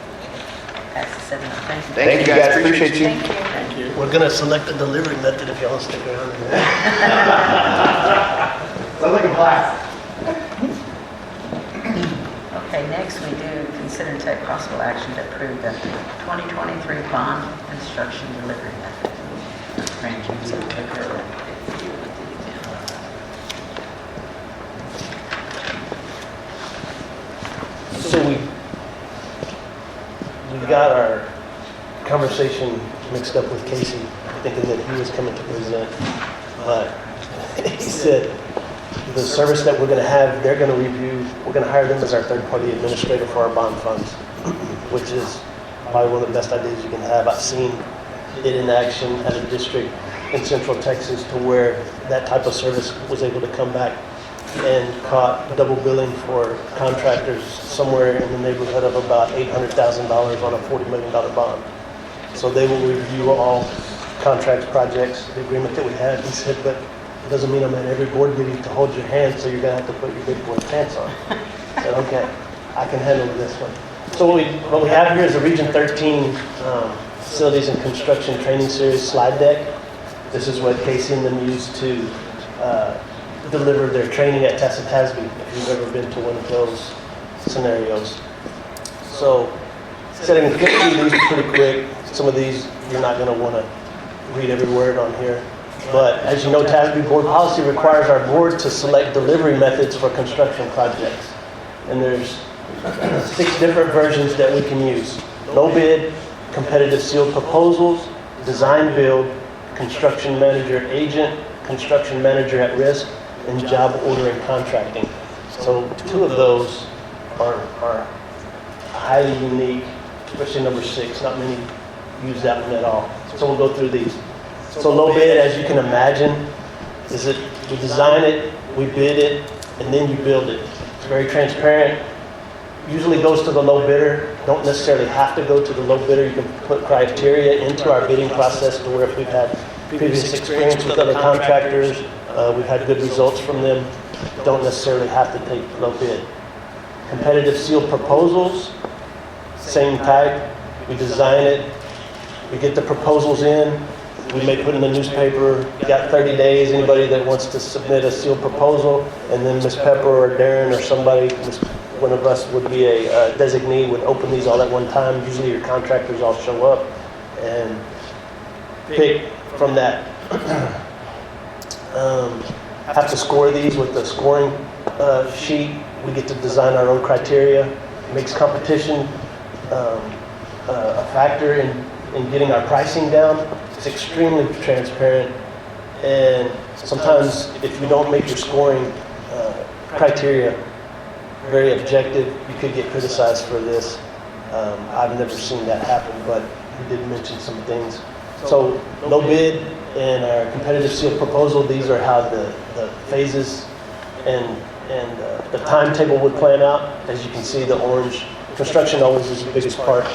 Passes 7-0. Thank you. Thank you guys, appreciate you. Thank you. Thank you. We're gonna select the delivery method if y'all stick around. Sounds like a class. Okay, next we do consider and take possible action to approve the 2023 bond construction delivery method. Grandjean, so take care of that. So we got our conversation mixed up with Casey, thinking that he was coming to present. But he said the service that we're going to have, they're going to review, we're going to hire them as our third-party administrator for our bond funds, which is probably one of the best ideas you can have. I've seen it in action at a district in Central Texas to where that type of service was able to come back and caught double billing for contractors somewhere in the neighborhood of about $800,000 on a $40 million bond. So they will review all contracts, projects, the agreement that we had. He said, but it doesn't mean I'm at every board meeting to hold your hand, so you're gonna have to put your big boy pants on. I said, okay, I can handle this one. So what we have here is a Region 13 Facilities and Construction Training Series slide deck. This is what Casey and them used to deliver their training at Tasby, if you've ever been to one of those scenarios. So setting the 50, these are pretty quick. Some of these you're not going to want to read every word on here. But as you know, Tasby board policy requires our board to select delivery methods for construction projects. And there's 6 different versions that we can use. No bid, competitive sealed proposals, design build, construction manager agent, construction manager at risk, and job order and contracting. So 2 of those are highly unique, especially number 6. Not many use that one at all. So we'll go through these. So low bid, as you can imagine, is it we design it, we bid it, and then you build it. It's very transparent. Usually goes to the low bidder. Don't necessarily have to go to the low bidder. You can put criteria into our bidding process to where if we've had previous experience with other contractors, we've had good results from them, don't necessarily have to take low bid. Competitive sealed proposals, same type. We design it, we get the proposals in, we may put in the newspaper, you got 30 days, anybody that wants to submit a sealed proposal, and then Ms. Pepper or Darren or somebody, one of us would be a designee, would open these all at one time. Usually your contractors all show up and pick from that. Have to score these with the scoring sheet. We get to design our own criteria. Makes competition a factor in getting our pricing down. It's extremely transparent, and sometimes if you don't make your scoring criteria very objective, you could get criticized for this. I've never seen that happen, but we did mention some things. So no bid and our competitive sealed proposal, these are how the phases and the timetable would plan out. As you can see, the orange, construction always is the biggest part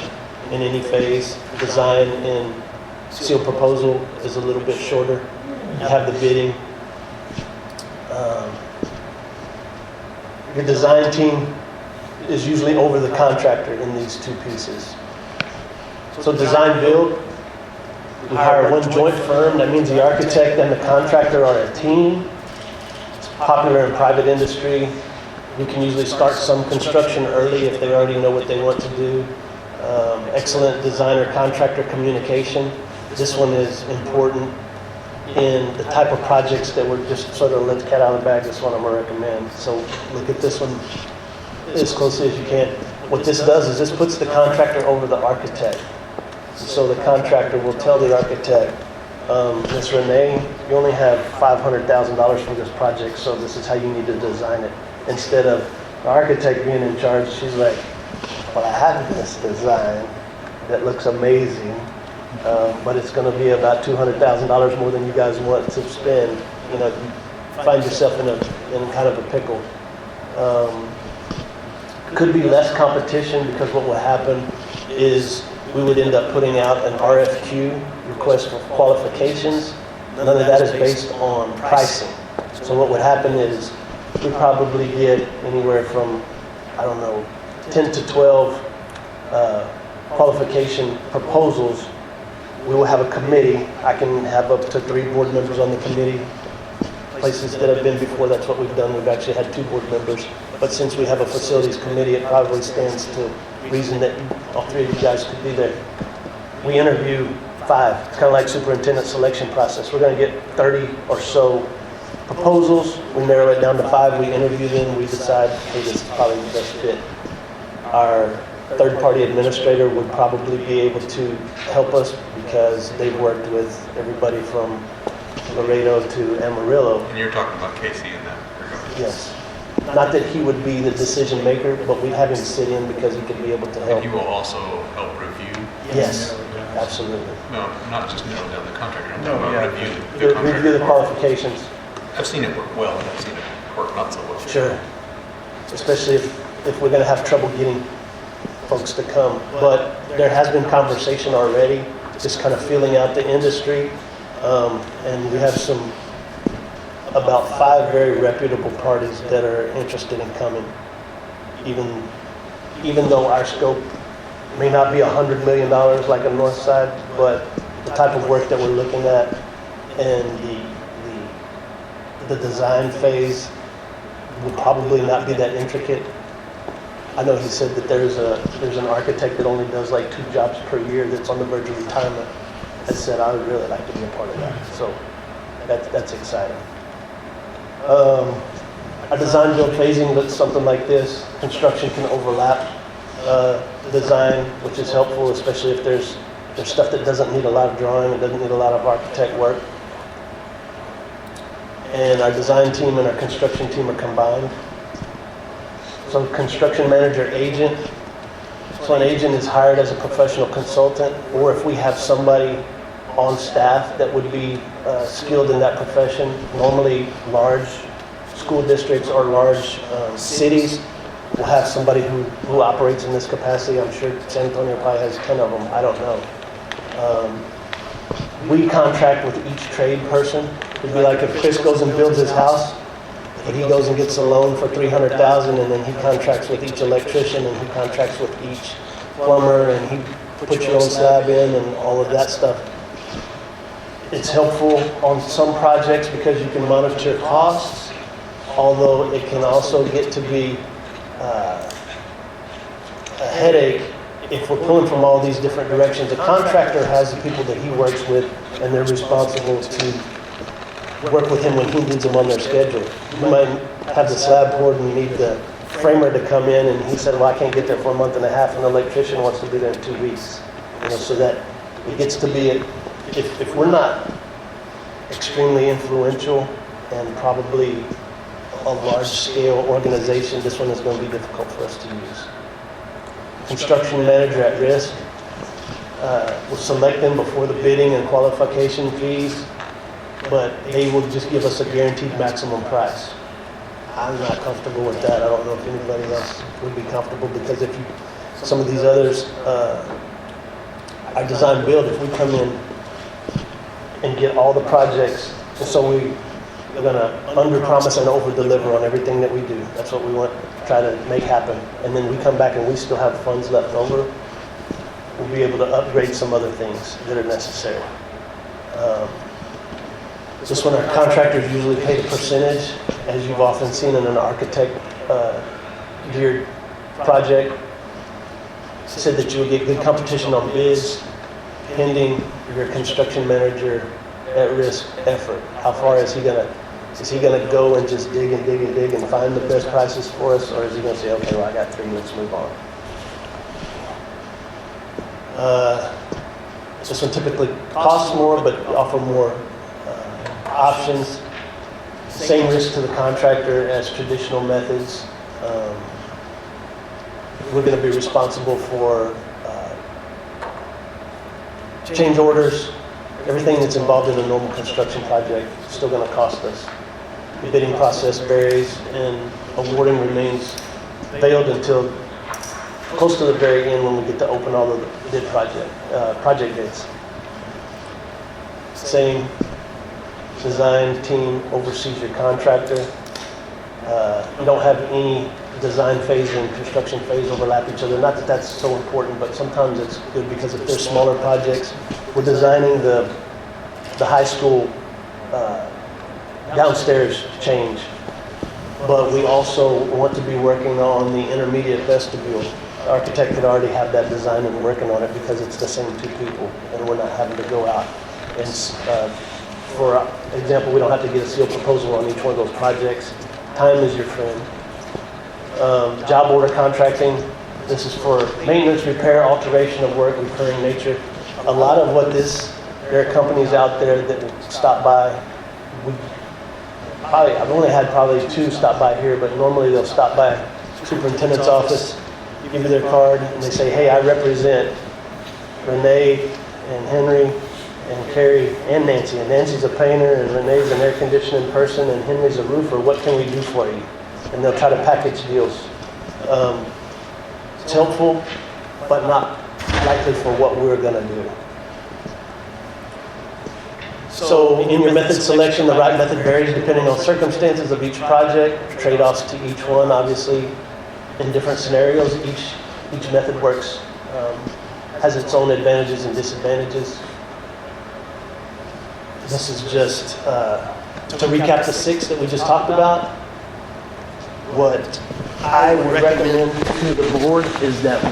in any phase. Design and sealed proposal is a little bit shorter. You have the bidding. Your design team is usually over the contractor in these 2 pieces. So design build, we hire one joint firm. That means the architect and the contractor are a team. It's popular in private industry. We can usually start some construction early if they already know what they want to do. Excellent designer contractor communication. This one is important in the type of projects that we're just sort of let the cat out of the bag. This one I'm going to recommend. So look at this one as closely as you can. What this does is this puts the contractor over the architect. So the contractor will tell the architect, Ms. Renee, you only have $500,000 for this project, so this is how you need to design it. Instead of the architect being in charge, she's like, well, I have this design that looks amazing, but it's going to be about $200,000 more than you guys want to spend. You know, you find yourself in kind of a pickle. Could be less competition, because what would happen is we would end up putting out an RFQ, request for qualifications. None of that is based on pricing. So what would happen is we probably get anywhere from, I don't know, 10 to 12 qualification proposals. We will have a committee. I can have up to 3 board members on the committee. Places that have been before, that's what we've done. We've actually had 2 board members. But since we have a facilities committee, it probably stands to reason that all 3 of you guys could be there. We interview 5. It's kind of like superintendent selection process. We're going to get 30 or so proposals. We narrow it down to 5. We interview them. We decide, hey, this is probably the best fit. Our third-party administrator would probably be able to help us because they've worked with everybody from Laredo to Amarillo. And you're talking about Casey in that regard? Yes. Not that he would be the decision maker, but we have him sit in because he could be able to help. And he will also help review? Yes, absolutely. No, not just narrow down the contractor, I'm No, talking yeah. about review the contractor. Review the qualifications. I've seen it work well, and I've seen it work not so well. Sure. Especially if we're going to have trouble getting folks to come. But there has been conversation already, just kind of feeling out the industry. And we have about 5 very reputable parties that are interested in coming. Even though our scope may not be $100 million like a North Side, but the type of work that we're looking at and the design phase will probably not be that intricate. I know he said that there's an architect that only does like 2 jobs per year that's on the verge of retirement. I said I would really like to be a part of that. So that's exciting. Our design build phasing looks something like this. Construction can overlap design, which is helpful, especially if there's stuff that doesn't need a lot of drawing, it doesn't need a lot of architect work. And our design team and our construction team are combined. So construction manager agent. So an agent is hired as a professional consultant, or if we have somebody on staff that would be skilled in that profession. Normally large school districts or large cities will have somebody who operates in this capacity. I'm sure San Antonio probably has 10 of them. I don't know. We contract with each trade person. It'd be like if Chris goes and builds his house, and he goes and gets a loan for $300,000, and then he contracts with each electrician, and he contracts with each plumber, and he puts your own slab in and all of that stuff. It's helpful on some projects because you can monitor costs, although it can also get to be a headache if we're pulling from all these different directions. The contractor has the people that he works with, and they're responsible to work with him when he needs them on their schedule. You might have the slab poured and you need the framer to come in, and he said, well, I can't get there for a month and a half, and the electrician wants to be there in 2 weeks. So that it gets to be, if we're not extremely influential and probably a large-scale organization, this one is going to be difficult for us to use. Construction manager at risk. We'll select them before the bidding and qualification fees, but they will just give us a guaranteed maximum price. I'm not comfortable with that. I don't know if anybody else would be comfortable, because some of these others, our design build, if we come in and get all the projects, and so we're going to under-promise and over-deliver on everything that we do. That's what we want to try to make happen. And then we come back and we still have funds left over. We'll be able to upgrade some other things that are necessary. This one, our contractors usually pay the percentage, as you've often seen in an architect do your project, said that you would get good competition on bids, pending your construction manager at-risk effort. How far is he gonna go and just dig and dig and dig and find the best prices for us, or is he gonna say, okay, well, I got 3, let's move on? This one typically costs more, but offer more options. Same risk to the contractor as traditional methods. We're going to be responsible for change orders, everything that's involved in a normal construction project is still going to cost us. The bidding process varies, and awarding remains veiled until close to the very end when we get to open all of the bid project bids. Same design team oversees your contractor. You don't have any design phase and construction phase overlap each other. Not that that's so important, but sometimes it's good because if there's smaller projects, we're designing the high school downstairs change, but we also want to be working on the intermediate vestibule. The architect could already have that design and working on it because it's the same 2 people, and we're not having to go out. And for example, we don't have to get a sealed proposal on each one of those projects. Time is your friend. Job order contracting, this is for maintenance, repair, alteration of work, recurring nature. A lot of what there are companies out there that will stop by. I've only had probably 2 stop by here, but normally they'll stop by superintendent's office, give you their card, and they say, hey, I represent Renee and Henry and Carrie and Nancy. And Nancy's a painter, and Renee's an air conditioning person, and Henry's a roofer. What can we do for you? And they'll try to package deals. It's helpful, but not likely for what we're going to do. So in your method selection, the right method varies depending on circumstances of each project, trade-offs to each one, obviously, in different scenarios. Each method works, has its own advantages and disadvantages. This is just to recap the 6 that we just talked about. What I would recommend to the board is that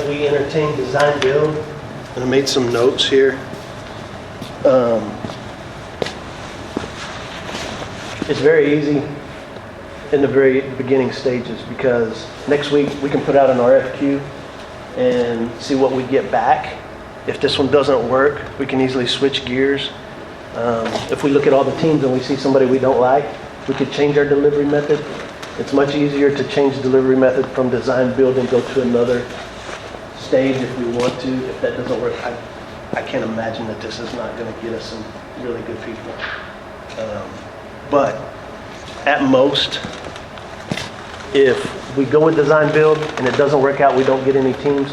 we entertain design build. And I made some notes here. It's very easy in the very beginning stages because next week we can put out an RFQ and see what we get back. If this one doesn't work, we can easily switch gears. If we look at all the teams and we see somebody we don't like, we could change our delivery method. It's much easier to change delivery method from design build and go to another stage if we want to. If that doesn't work, I can't imagine that this is not going to get us some really good people. But at most, if we go with design build and it doesn't work out, we don't get any teams.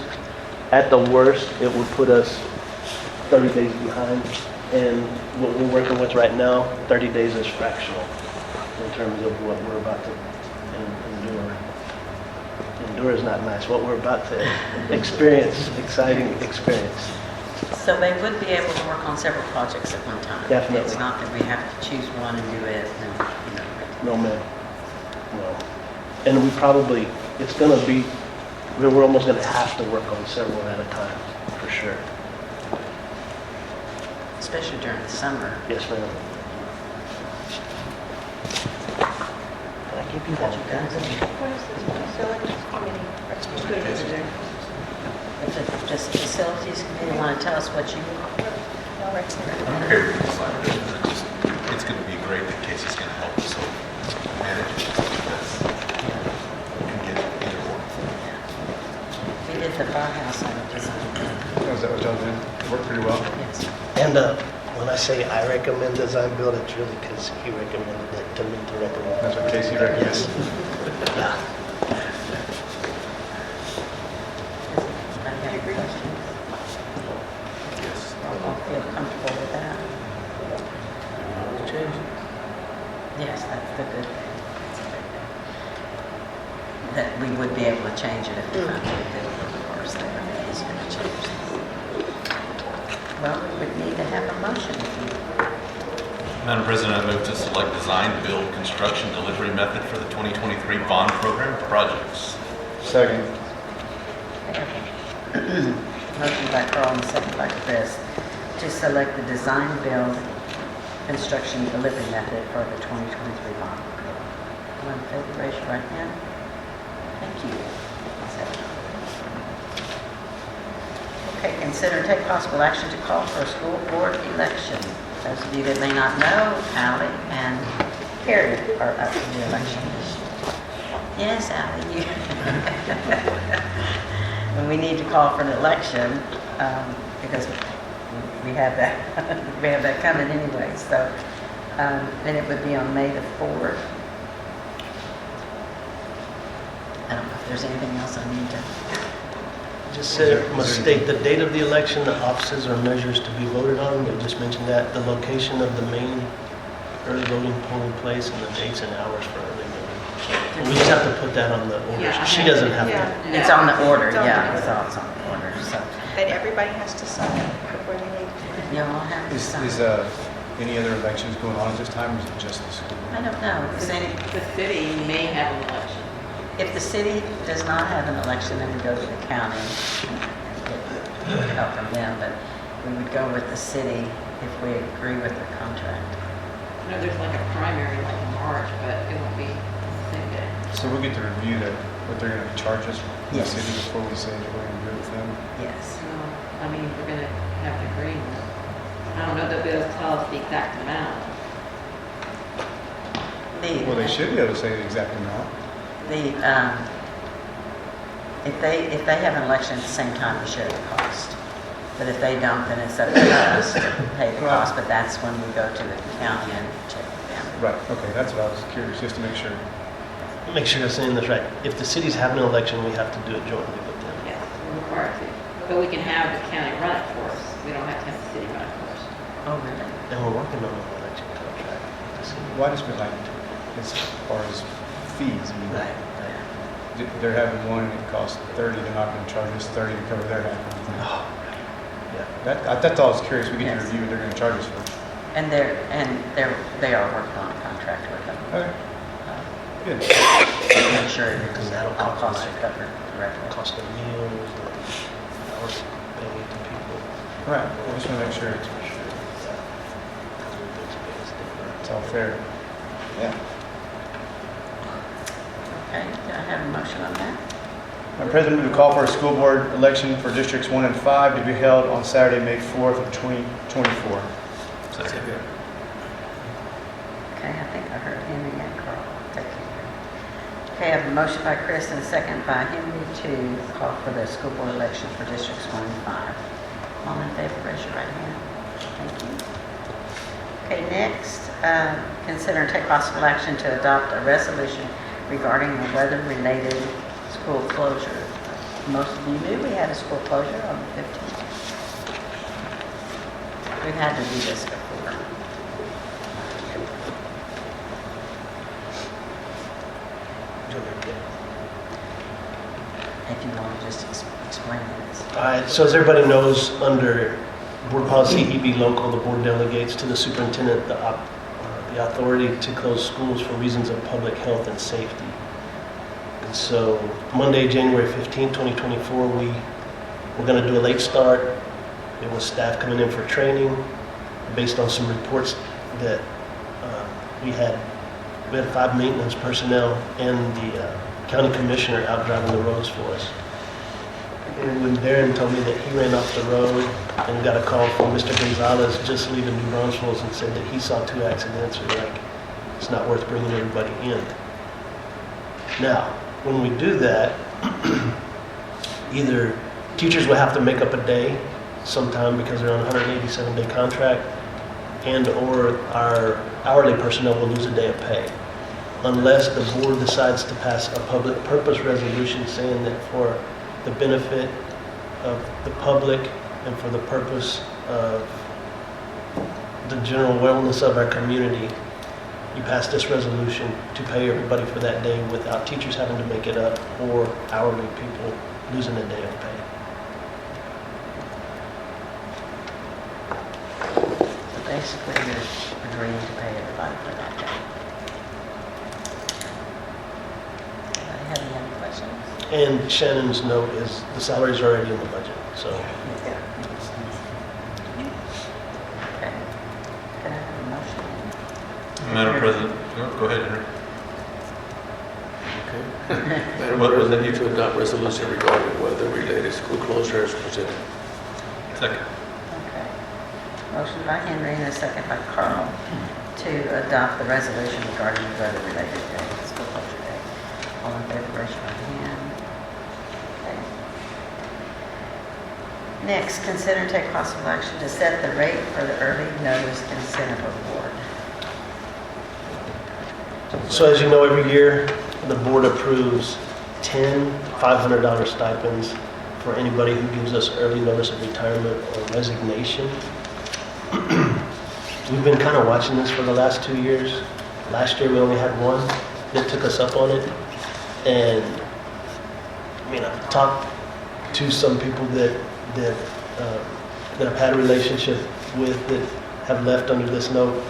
At the worst, it would put us 30 days behind. And what we're working with right now, 30 days is fractional in terms of what we're about to endure. Endure is not nice. What we're about to experience, exciting experience. So they would be able to work on several projects at one time? Definitely. It's not that we have to choose one and do it and, No, ma'am. No. And we probably, it's going to be, we're almost going to have to work on several at a time, for sure. Especially during the summer. Yes, ma'am. Can I give you that? What is this facilities committee? If the facilities committee want to tell us what you want? No recommendation. I'm okay with design build. It's going to be great that Casey's going to help us manage it because we can get either one. We did the firehouse on the design. Was that what y'all did? It worked pretty well? Yes. And when I say I recommend design build, it's really because he recommended it to me to recommend. That's what Casey recommends. Yeah. Any other questions? Yes. All feel comfortable with that? Yes, that's the good thing. That we would be able to change it if we found we did it, of course, that would be easier to change. Well, we would need to have a motion. Madam President, I move to select design, build, construction, delivery method for the 2023 bond program projects. Second. Motion by Carl and second by Chris to select the design, build, construction, delivery method for the 2023 bond program. All in favor, raise your right hand. Thank you. Okay, consider and take possible action to call for a school board election. Those of you that may not know, Ally and Carrie are up for the election. Yes, Ally, you. And we need to call for an election because we have that we have that coming anyway. So, and it would be on May the 4th. I don't know if there's anything else I need to. Just said, must state the date of the election, the offices or measures to be voted on. We just mentioned that, the location of the main early voting polling place, and the dates and hours for early voting. We just have to put that on the order. Yeah, She doesn't have to. It's on the order, It's on yeah. the It's all it's on the order. So, That everybody has to sign before you leave. you all have to Is sign. any other elections going on at this time, or is it just the school? I don't know. Is any, The city may have an election. if the city does not have an election, then we go to the county and get help from them. But we would go with the city if we agree with the contract. I know there's like a primary like in March, but it won't be the same day. So we'll get to review what they're going to charge us from the Yes. city before we say that we're going to do it with them. Yes. So, I mean, we're gonna have to agree on it. I don't know that they'll tell us the exact amount. Well, they should be able to say the exact amount. If they have an election at the same time, we share the cost. But if they don't, then it's up to us to pay the cost, but that's when we go to the county and check with them. Right, okay, that's what I was curious, just to make sure. Make sure I'm saying this right. If the city's having an election, we have to do it jointly with them. Yes, we're required to. But we can have the county run it for us. We don't have to have the city run it for us. Oh, really? And we're working on an election contract with the city. Why just like, as far as fees, I mean, Right. they're having one and it costs 30, they're not going to charge us 30 to cover their half. Oh, yeah. That's all I was curious, we get to Yes. review what they're going to charge us for. And they are working on a contract with them. Okay, good. Make sure Because that'll all costs compromise are covered correctly. cost of meals, or hours paid to people. Right, I just want to make sure it's all fair. Yeah. Okay, do I have a motion on that? Madam President, move to call for a school board election for districts 1 and 5 to be held on Saturday, May 4th of 2024. Second. Okay, I think I heard Henry and Carl. Thank you. Okay, I have a motion by Chris and a second by Henry to call for the school board election for districts 1 and 5. All in favor, raise your right hand. Thank you. Okay, next, consider and take possible action to adopt a resolution regarding a weather-related school closure. Most of you knew we had a school closure on the 15th. We've had to do this before. If you want to just explain this. All right, so as everybody knows, under board policy EB local, the board delegates to the superintendent the authority to close schools for reasons of public health and safety. And so Monday, January 15, 2024, we're going to do a late start. It was staff coming in for training based on some reports that we had 5 maintenance personnel and the county commissioner out driving the roads for us. And when Darren told me that he ran off the road and got a call from Mr. Gonzalez just leaving New Braunfels and said that he saw 2 accidents, we're like, it's not worth bringing everybody in. Now, when we do that, either teachers will have to make up a day sometime because they're on a 187-day contract, and or our hourly personnel will lose a day of pay, unless the board decides to pass a public purpose resolution saying that for the benefit of the public and for the purpose of the general wellness of our community, you pass this resolution to pay everybody for that day without teachers having to make it up or hourly people losing a day of pay. basically you're agreeing to pay everybody for that day. Anybody have any other questions? And Shannon's note is the salary's already in the budget, so. Okay. Can I have a motion? Madam President, go ahead, Henry. Madam President, I need to adopt resolution regarding weather-related school closure as presented. Second. Okay. Motion by Henry and a second by Carl to adopt the resolution regarding the weather-related day, school closure day. All in favor, raise your right hand. Okay. Next, consider and take possible action to set the rate for the early notice incentive award. So as you know, every year, the board approves 10 $500 stipends for anybody who gives us early notice of retirement or resignation. We've been kind of watching this for the last 2 years. Last year, we only had one that took us up on it. And, I mean, I've talked to some people that I've had a relationship with that have left under this note.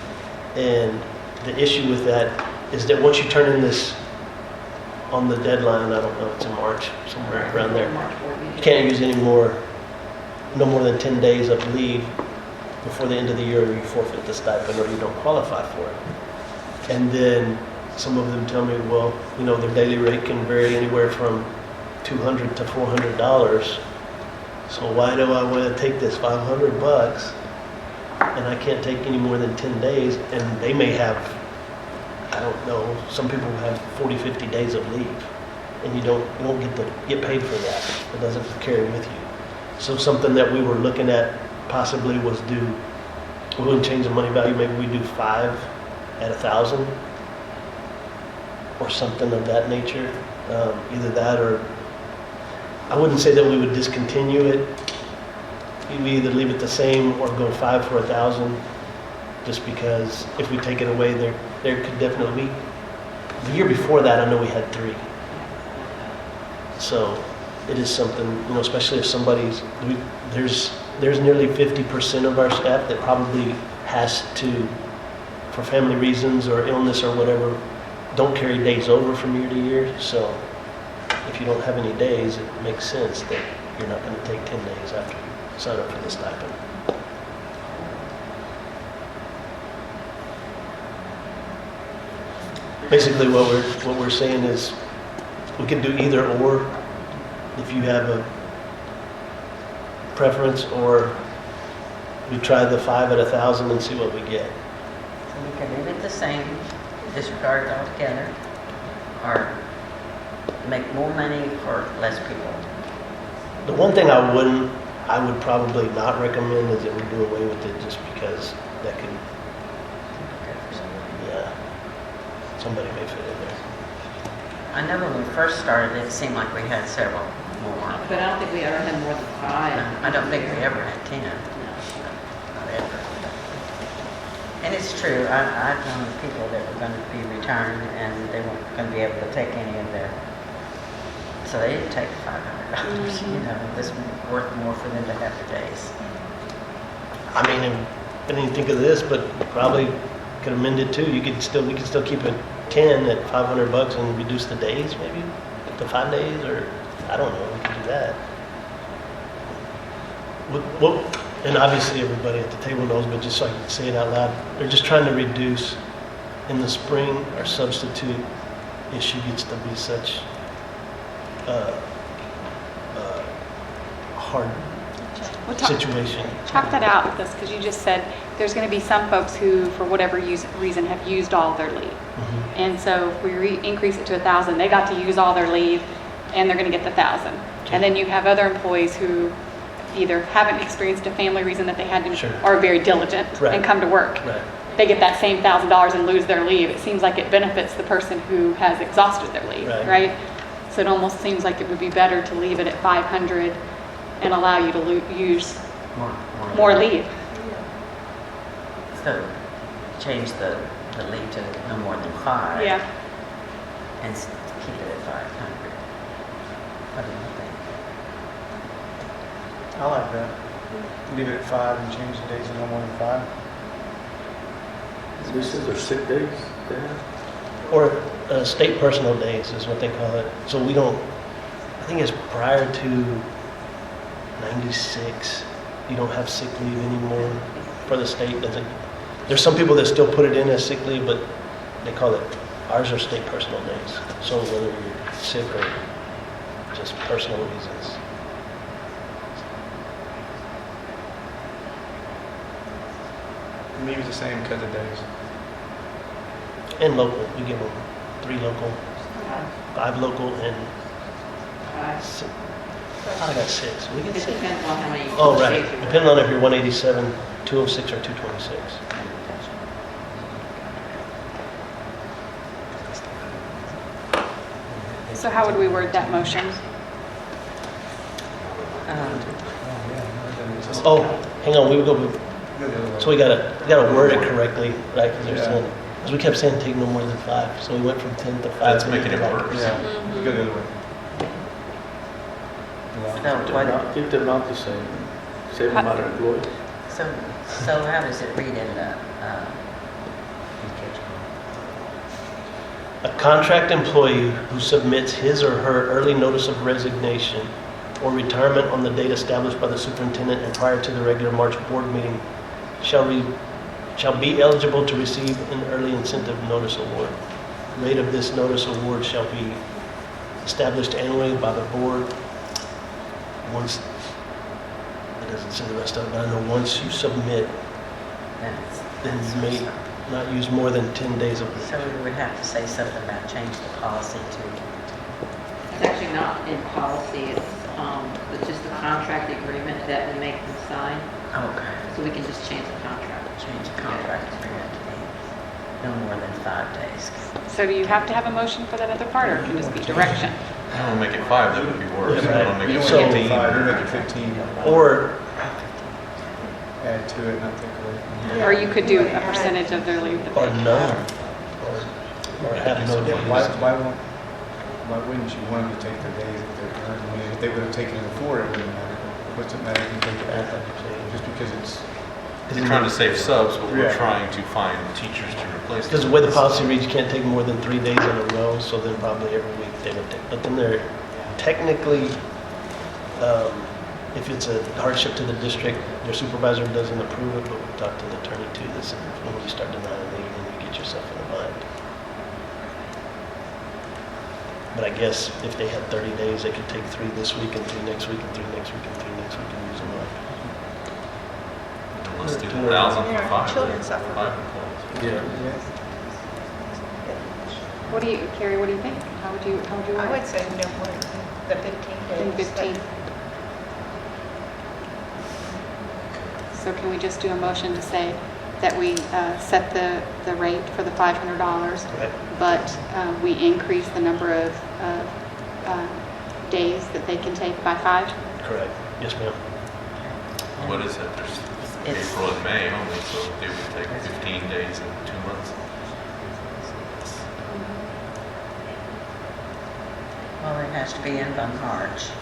And the issue with that is that once you turn in this on the deadline, I don't know, it's in March, somewhere around there, you can't use any more, no more than 10 days of leave before the end of the year, or you forfeit the stipend or you don't qualify for it. And then some of them tell me, well, you know, their daily rate can vary anywhere from $200 to $400. So why do I want to take this $500 and I can't take any more than 10 days? And they may have, I don't know, some people have 40, 50 days of leave, and you don't get paid for that. It doesn't carry with you. So something that we were looking at possibly was we wouldn't change the money value. Maybe we do 5 at 1,000 or something of that nature. Either that, or I wouldn't say that we would discontinue it. We either leave it the same or go 5 for 1,000. Just because if we take it away, there could definitely be. The year before that, I know we had 3. So it is something, you know, especially if there's nearly 50% of our staff that probably has to, for family reasons or illness or whatever, don't carry days over from year to year. So if you don't have any days, it makes sense that you're not going to take 10 days after you sign up for the stipend. Basically, what we're saying is we can do either or. If you have a preference, or we try the 5 at 1,000 and see what we get. So we can leave it the same, disregard it altogether, or make more money for less people. The one thing I would probably not recommend is that we do away with it, just because that could, yeah, somebody may fit in there. I know when we first started, it seemed like we had several more. But I don't think we ever had more than 5. I don't think we ever had 10. Not ever. And it's true, I've known people that were going to be retiring and they weren't going to be able to take any of their, so they didn't take $500. You know, this was worth more for them to have the days. I mean, I didn't even think of this, but probably could amend it too. We could still keep it 10 at $500 and reduce the days, maybe to 5 days, or I don't know. We could do that. And obviously everybody at the table knows, but just so I can say it out loud, they're just trying to reduce. In the spring, our substitute issue gets to be such hard situation. Chalk that out with us, because you just said there's going to be some folks who, for whatever reason, have used all their leave. Mm-hmm. And so if we increase it to 1,000, they got to use all their leave, and they're going to get the 1,000. Okay. And then you have other employees who either haven't experienced a family reason that they had to, Sure. are very diligent Right. and come to work. Right. They get that same $1,000 and lose their leave. It seems like it benefits the person who has exhausted their leave, right? So it almost seems like it would be better to leave it at 500 and allow you to use more leave. So change the leave to no more than 5. Yeah. And keep it at 500. What do you think? I like that. Leave it at 5 and change the days to no more than 5. This is their sick days, they have? Or state personal days is what they call it. So we don't, I think it's prior to 96, you don't have sick leave anymore for the state. There's some people that still put it in as sick leave, but they call it, ours are state personal days. So whether you're sick or just personal reasons. Leaves the same because of days. And local, we give them 3 local, 5 local, and six. I got 6. We get It 6. depends on how many. Oh, right. days you work. Depending on if you're 187, 206, or 226. So how would we word that motion? Oh, hang on, we would go. So we gotta word it correctly, right? Because we kept saying take no more than 5, so we went from 10 to 5. That's making it worse. Yeah, you go the other way. Keep the amount the same, same amount of employees. So how does it read in the, A contract employee who submits his or her early notice of resignation or retirement on the date established by the superintendent and prior to the regular March board meeting shall be eligible to receive an early incentive notice award. Rate of this notice award shall be established annually by the board. Once, it doesn't say the rest of it, but I know once you submit, then you may not use more than 10 days of it. so we would have to say something about change the policy to, It's actually not in policy, it's just the contract agreement that we make them sign, okay, so we can just change the contract. change the contract agreement to be no more than 5 days. So do you have to have a motion for that other part, or can it just be direction? I don't want to make it 5, that would be worse. Yeah, I don't want to You make don't it make it 15. 5, you make it 15. Or, Add to it, not take away from it. Or you could do a percentage of their leave that or they none, or have no Yeah, days. why wouldn't you want them to take their days if they're earned? I mean, if they would have taken it before, it wouldn't matter. What's it matter if you take it after? Just because it's, We're trying to save subs, but we're Yeah. trying to find teachers to replace them. Because the way the policy reads, you can't take more than 3 days in a row, so then probably every week they would take. But then they're technically, if it's a hardship to the district, their supervisor doesn't approve it, but we talked to the attorney too. This is when you start denying leave, then you get yourself in a bind. But I guess if they had 30 days, they could take 3 this week and 3 next week and 3 next week and 3 next week and use them up. Let's do 1,000 for Yeah, 5. children suffer. 5 employees. Yeah. What do you, Carrie, what do you think? How would you I word would say no more than the 15 it? days. 15. So can we just do a motion to say that we set the rate for the $500, Right. but we increase the number of days that they can take by 5? Correct. Yes, ma'am. What is it? There's It's- April and May only, so they would take 15 days in 2 months. Well, it has to be in by March. So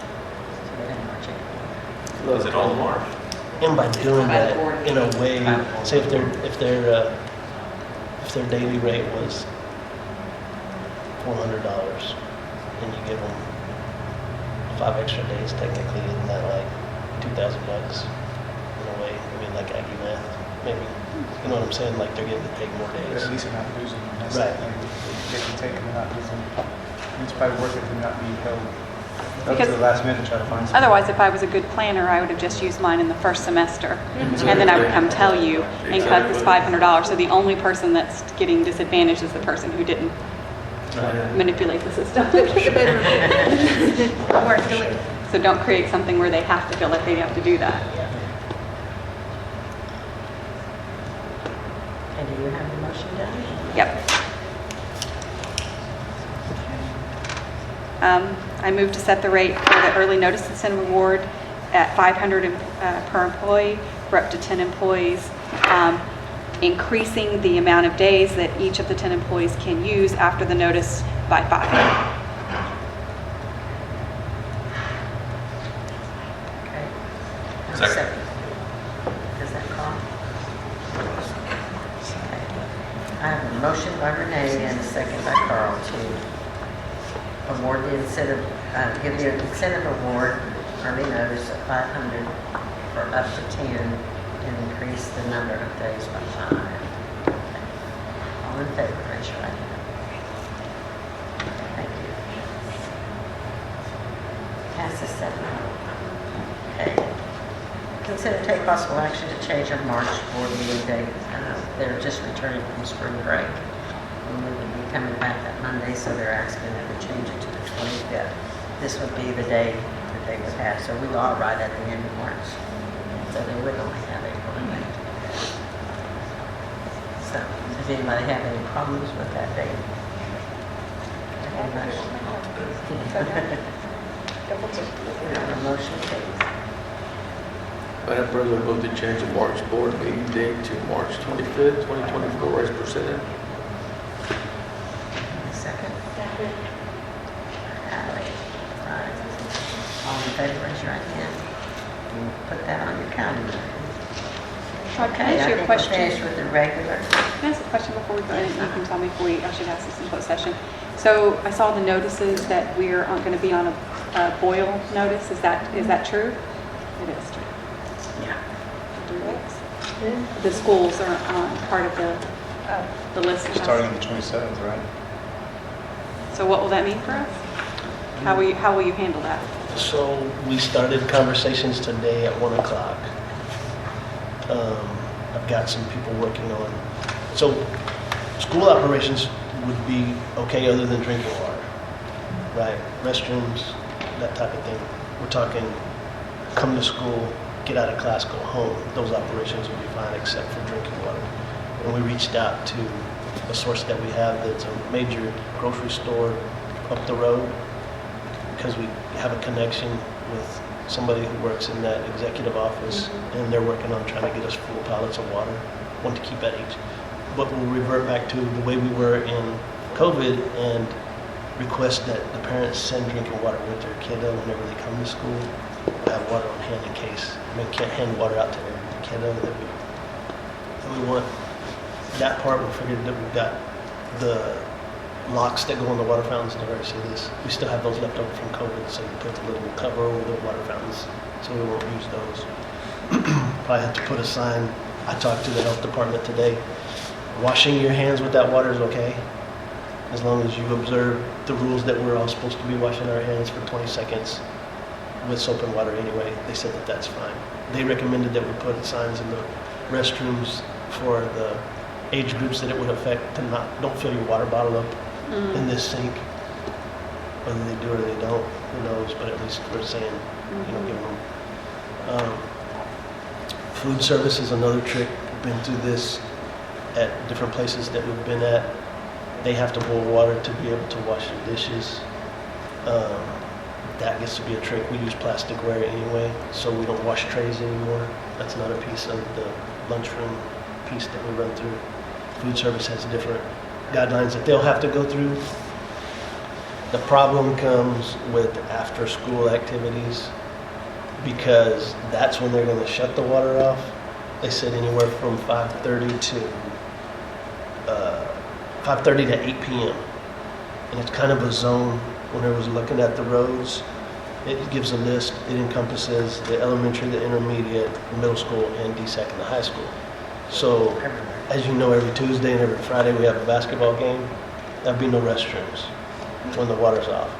then March, April. Is it all March? And by doing that in a way, say if their daily rate was $400, and you give them 5 extra days, technically, isn't that like $2,000 in a way? I mean, like Aggie math, maybe. You know what I'm saying? Like they're getting to take more but days. at least they're not losing. That's Right. the thing. They can take them and not losing. It's probably worth it to not be held up to Because the last minute to try to find something. Otherwise, if I was a good planner, I would have just used mine in the first semester. And then I would come tell you and cut this $500. So the only person that's getting disadvantaged is the person who didn't manipulate the system. So don't create something where they have to feel like they have to do that. And do you have the motion done? Yep. I move to set the rate for the early notice incentive award at $500 per employee for up to 10 employees, increasing the amount of days that each of the 10 employees can use after the notice by 5. Okay. Second. Does that call? Okay. Motion by Renee and a second by Carl to award the incentive, give the incentive award, early notice of 500 for up to 10 and increase the number of days by 5. Okay. All in favor, raise your right hand. Thank you. Passes 7. Okay. Consider take possible action to change our March board meeting date. They're just returning from spring break. And we will be coming back that Monday, so they're asking that we change it to the 25th. This would be the day that they would have, so we are right at the end of March. So they would only have April and May. So, does anybody have any problems with that date? Anybody? A motion, please. Madam President, move to change the March board meeting date to March 25th, 2024, as presented. Second? Second. Right. All in favor, raise your right hand. And put that on your calendar. Todd, can I Okay, ask I you a think we're question? finished with the regular. Can I ask a question before we go in? You can tell me if I should ask this in closed session. So I saw the notices that we're going to be on a boil notice. Is that true? It is true. Yeah. The schools are part of the list. Starting on the 27th, right? So what will that mean for us? How will you handle that? So we started conversations today at 1 o'clock. I've got some people working on, so school operations would be okay other than drinking water, right? Restrooms, that type of thing. We're talking come to school, get out of class, go home. Those operations would be fine except for drinking water. And we reached out to a source that we have that's a major grocery store up the road because we have a connection with somebody who works in that executive office, and they're working on trying to get us full pallets of water, one to keep at each. But we'll revert back to the way we were in COVID and request that the parents send drinking water with their kiddo whenever they come to school. Have water on hand in case, can't hand water out to every kiddo. And we want that part. We figured that we've got the locks that go on the water fountains. Never see this. We still have those left over from COVID, so we put the little cover over the water fountains, so we won't use those. Probably have to put a sign. I talked to the health department today. Washing your hands with that water is okay, as long as you observe the rules that we're all supposed to be washing our hands for 20 seconds with soap and water anyway. They said that that's fine. They recommended that we put signs in the restrooms for the age groups that it would affect to don't fill your water bottle up in this sink. Whether they do or they don't, who knows, but at least we're saying, giving them. Food service is another trick. We've been through this at different places that we've been at. They have to boil water to be able to wash their dishes. That gets to be a trick. We use plasticware anyway, so we don't wash trays anymore. That's not a piece of the lunchroom piece that we run through. Food service has different guidelines that they'll have to go through. The problem comes with after-school activities because that's when they're going to shut the water off. They said anywhere from 5:30 to 8 p.m. And it's kind of a zone. When I was looking at the roads, it gives a list. It encompasses the elementary, the intermediate, the middle school, and DSAC and the high school. So, as you know, every Tuesday and every Friday we have a basketball game. There'll be no restrooms when the water's off.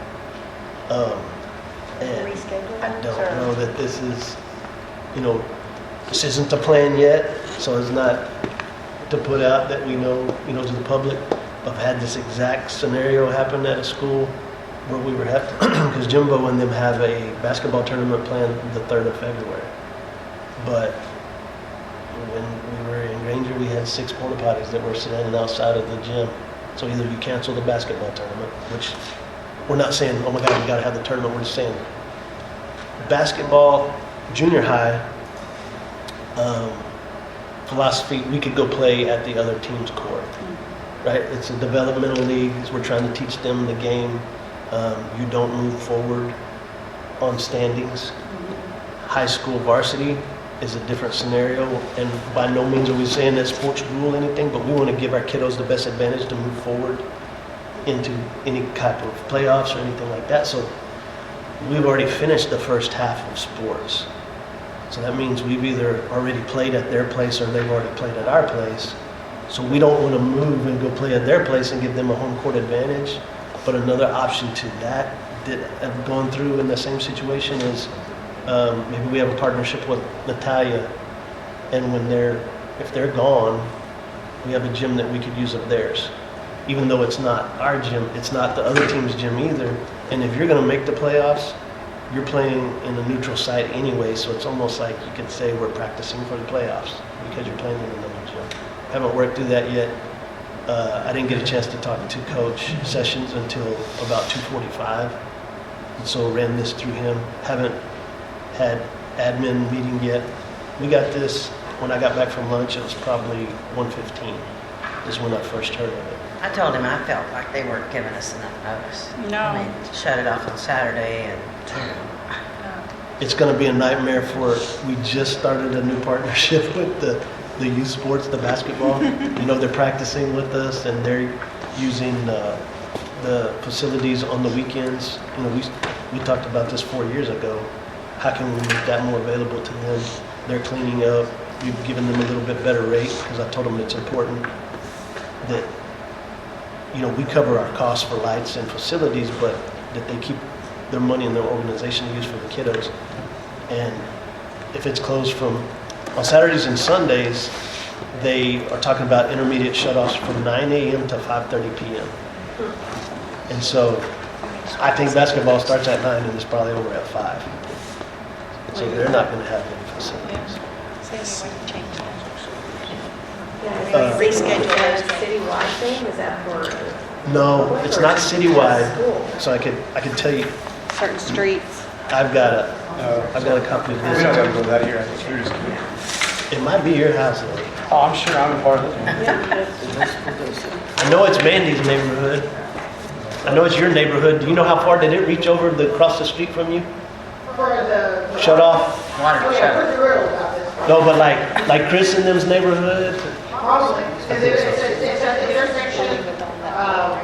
And I don't know that this is, this isn't the plan yet, so it's not to put out that we know, to the public. I've had this exact scenario happen at a school where we were having, because Jimbo and them have a basketball tournament planned the 3rd of February. But when we were in Granger, we had 6 porta potties that were standing outside of the gym. So either you cancel the basketball tournament, which we're not saying, oh my God, we gotta have the tournament. We're just saying basketball, junior high, philosophy, we could go play at the other team's court, right? It's a developmental league. We're trying to teach them the game. You don't move forward on standings. High school varsity, is a different scenario, and by no means are we saying that sports rule anything, but we want to give our kiddos the best advantage to move forward into any type of playoffs or anything like that. So we've already finished the first half of sports. So that means we've either already played at their place or they've already played at our place. So we don't want to move and go play at their place and give them a home court advantage. But another option to that I've gone through in the same situation is maybe we have a partnership with Natalia, and if they're gone, we have a gym that we could use of theirs. Even though it's not our gym, it's not the other team's gym either. And if you're going to make the playoffs, you're playing in a neutral site anyway, so it's almost like you could say we're practicing for the playoffs because you're playing in another gym. Haven't worked through that yet. I didn't get a chance to talk to Coach Sessions until about 2:45, and so ran this through him. Haven't had admin meeting yet. We got this, when I got back from lunch, it was probably 1:15 is when I first heard of it. I told him I felt like they weren't giving us enough notice. No. I mean, shut it off on Saturday and It's going to be a nightmare we just started a new partnership with the youth sports, the basketball. They're practicing with us and they're using the facilities on the weekends. We talked about this 4 years ago. How can we make that more available to them? They're cleaning up. We've given them a little bit better rate because I told them it's important that, we cover our costs for lights and facilities, but that they keep their money in their organization to use for the kiddos. And if it's closed on Saturdays and Sundays, they are talking about intermediate shutoffs from 9 a.m. to 5:30 p.m. And so I think basketball starts at 9 and is probably over at 5. So they're not going to have any facilities. Reschedule that. Citywide thing, is that for? No, it's not citywide. So I could tell you, Certain streets. I've got a copy of We this. don't have to go that here. I think we're just kidding. It might be your house though. Oh, I'm sure I'm a part of it. I know it's Mandy's neighborhood. I know it's your neighborhood. Do you know how far did it reach over across the street from you? For the. Shut off? water Oh, yeah, shut. pretty real about this. No, but like Chris and them's neighborhood? Probably, because it's at the intersection,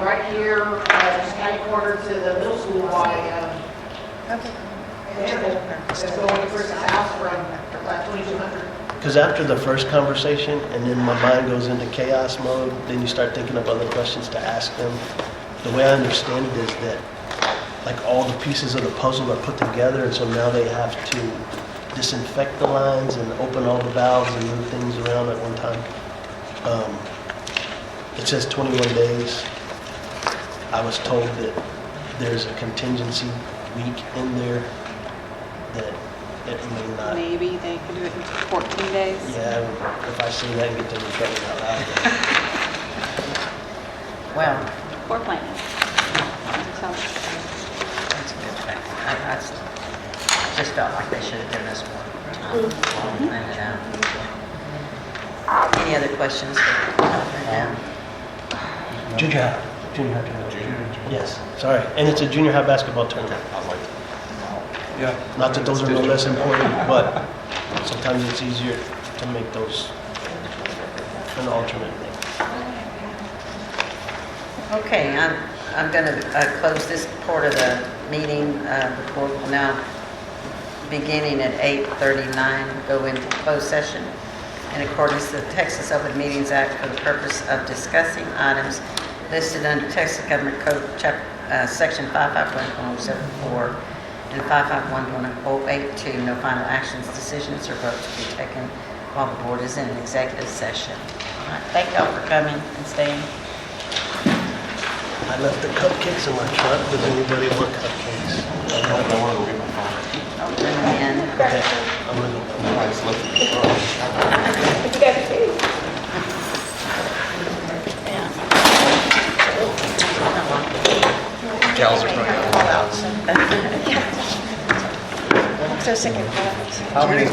right here, just kind of corner to the middle school by, that's going to Chris's house from, 2200. Because after the first conversation, and then my mind goes into chaos mode, then you start thinking of other questions to ask them. The way I understand it is that, like, all the pieces of the puzzle are put together, and so now they have to disinfect the lines and open all the valves and move things around at one time. It says 21 days. I was told that there's a contingency week in there that it may not. Maybe they could do it in 14 days. Yeah, if I say that and get them in trouble out loud. Well, Or planning. So, that's a good thing. I just felt like they should have given us more time while we planned it out. Any other questions? Junior high tournament. Yes, sorry. And it's a junior high basketball tournament. Yeah. Not that those are no less important, but sometimes it's easier to make those an alternate thing. Okay, I'm going to close this part of the meeting. The board will now, beginning at 8:39, go into closed session in accordance with the Texas Open Meetings Act for the purpose of discussing items listed under Texas Government Code Section 551.1074 and 551.082. No final actions, decisions, or votes to be taken while the board is in executive session. All right, thank y'all for coming and staying. I left the cupcakes in my truck. Does anybody want cupcakes? I'll bring them in. Okay, I'm gonna go. Gals are probably all out. So second. How many?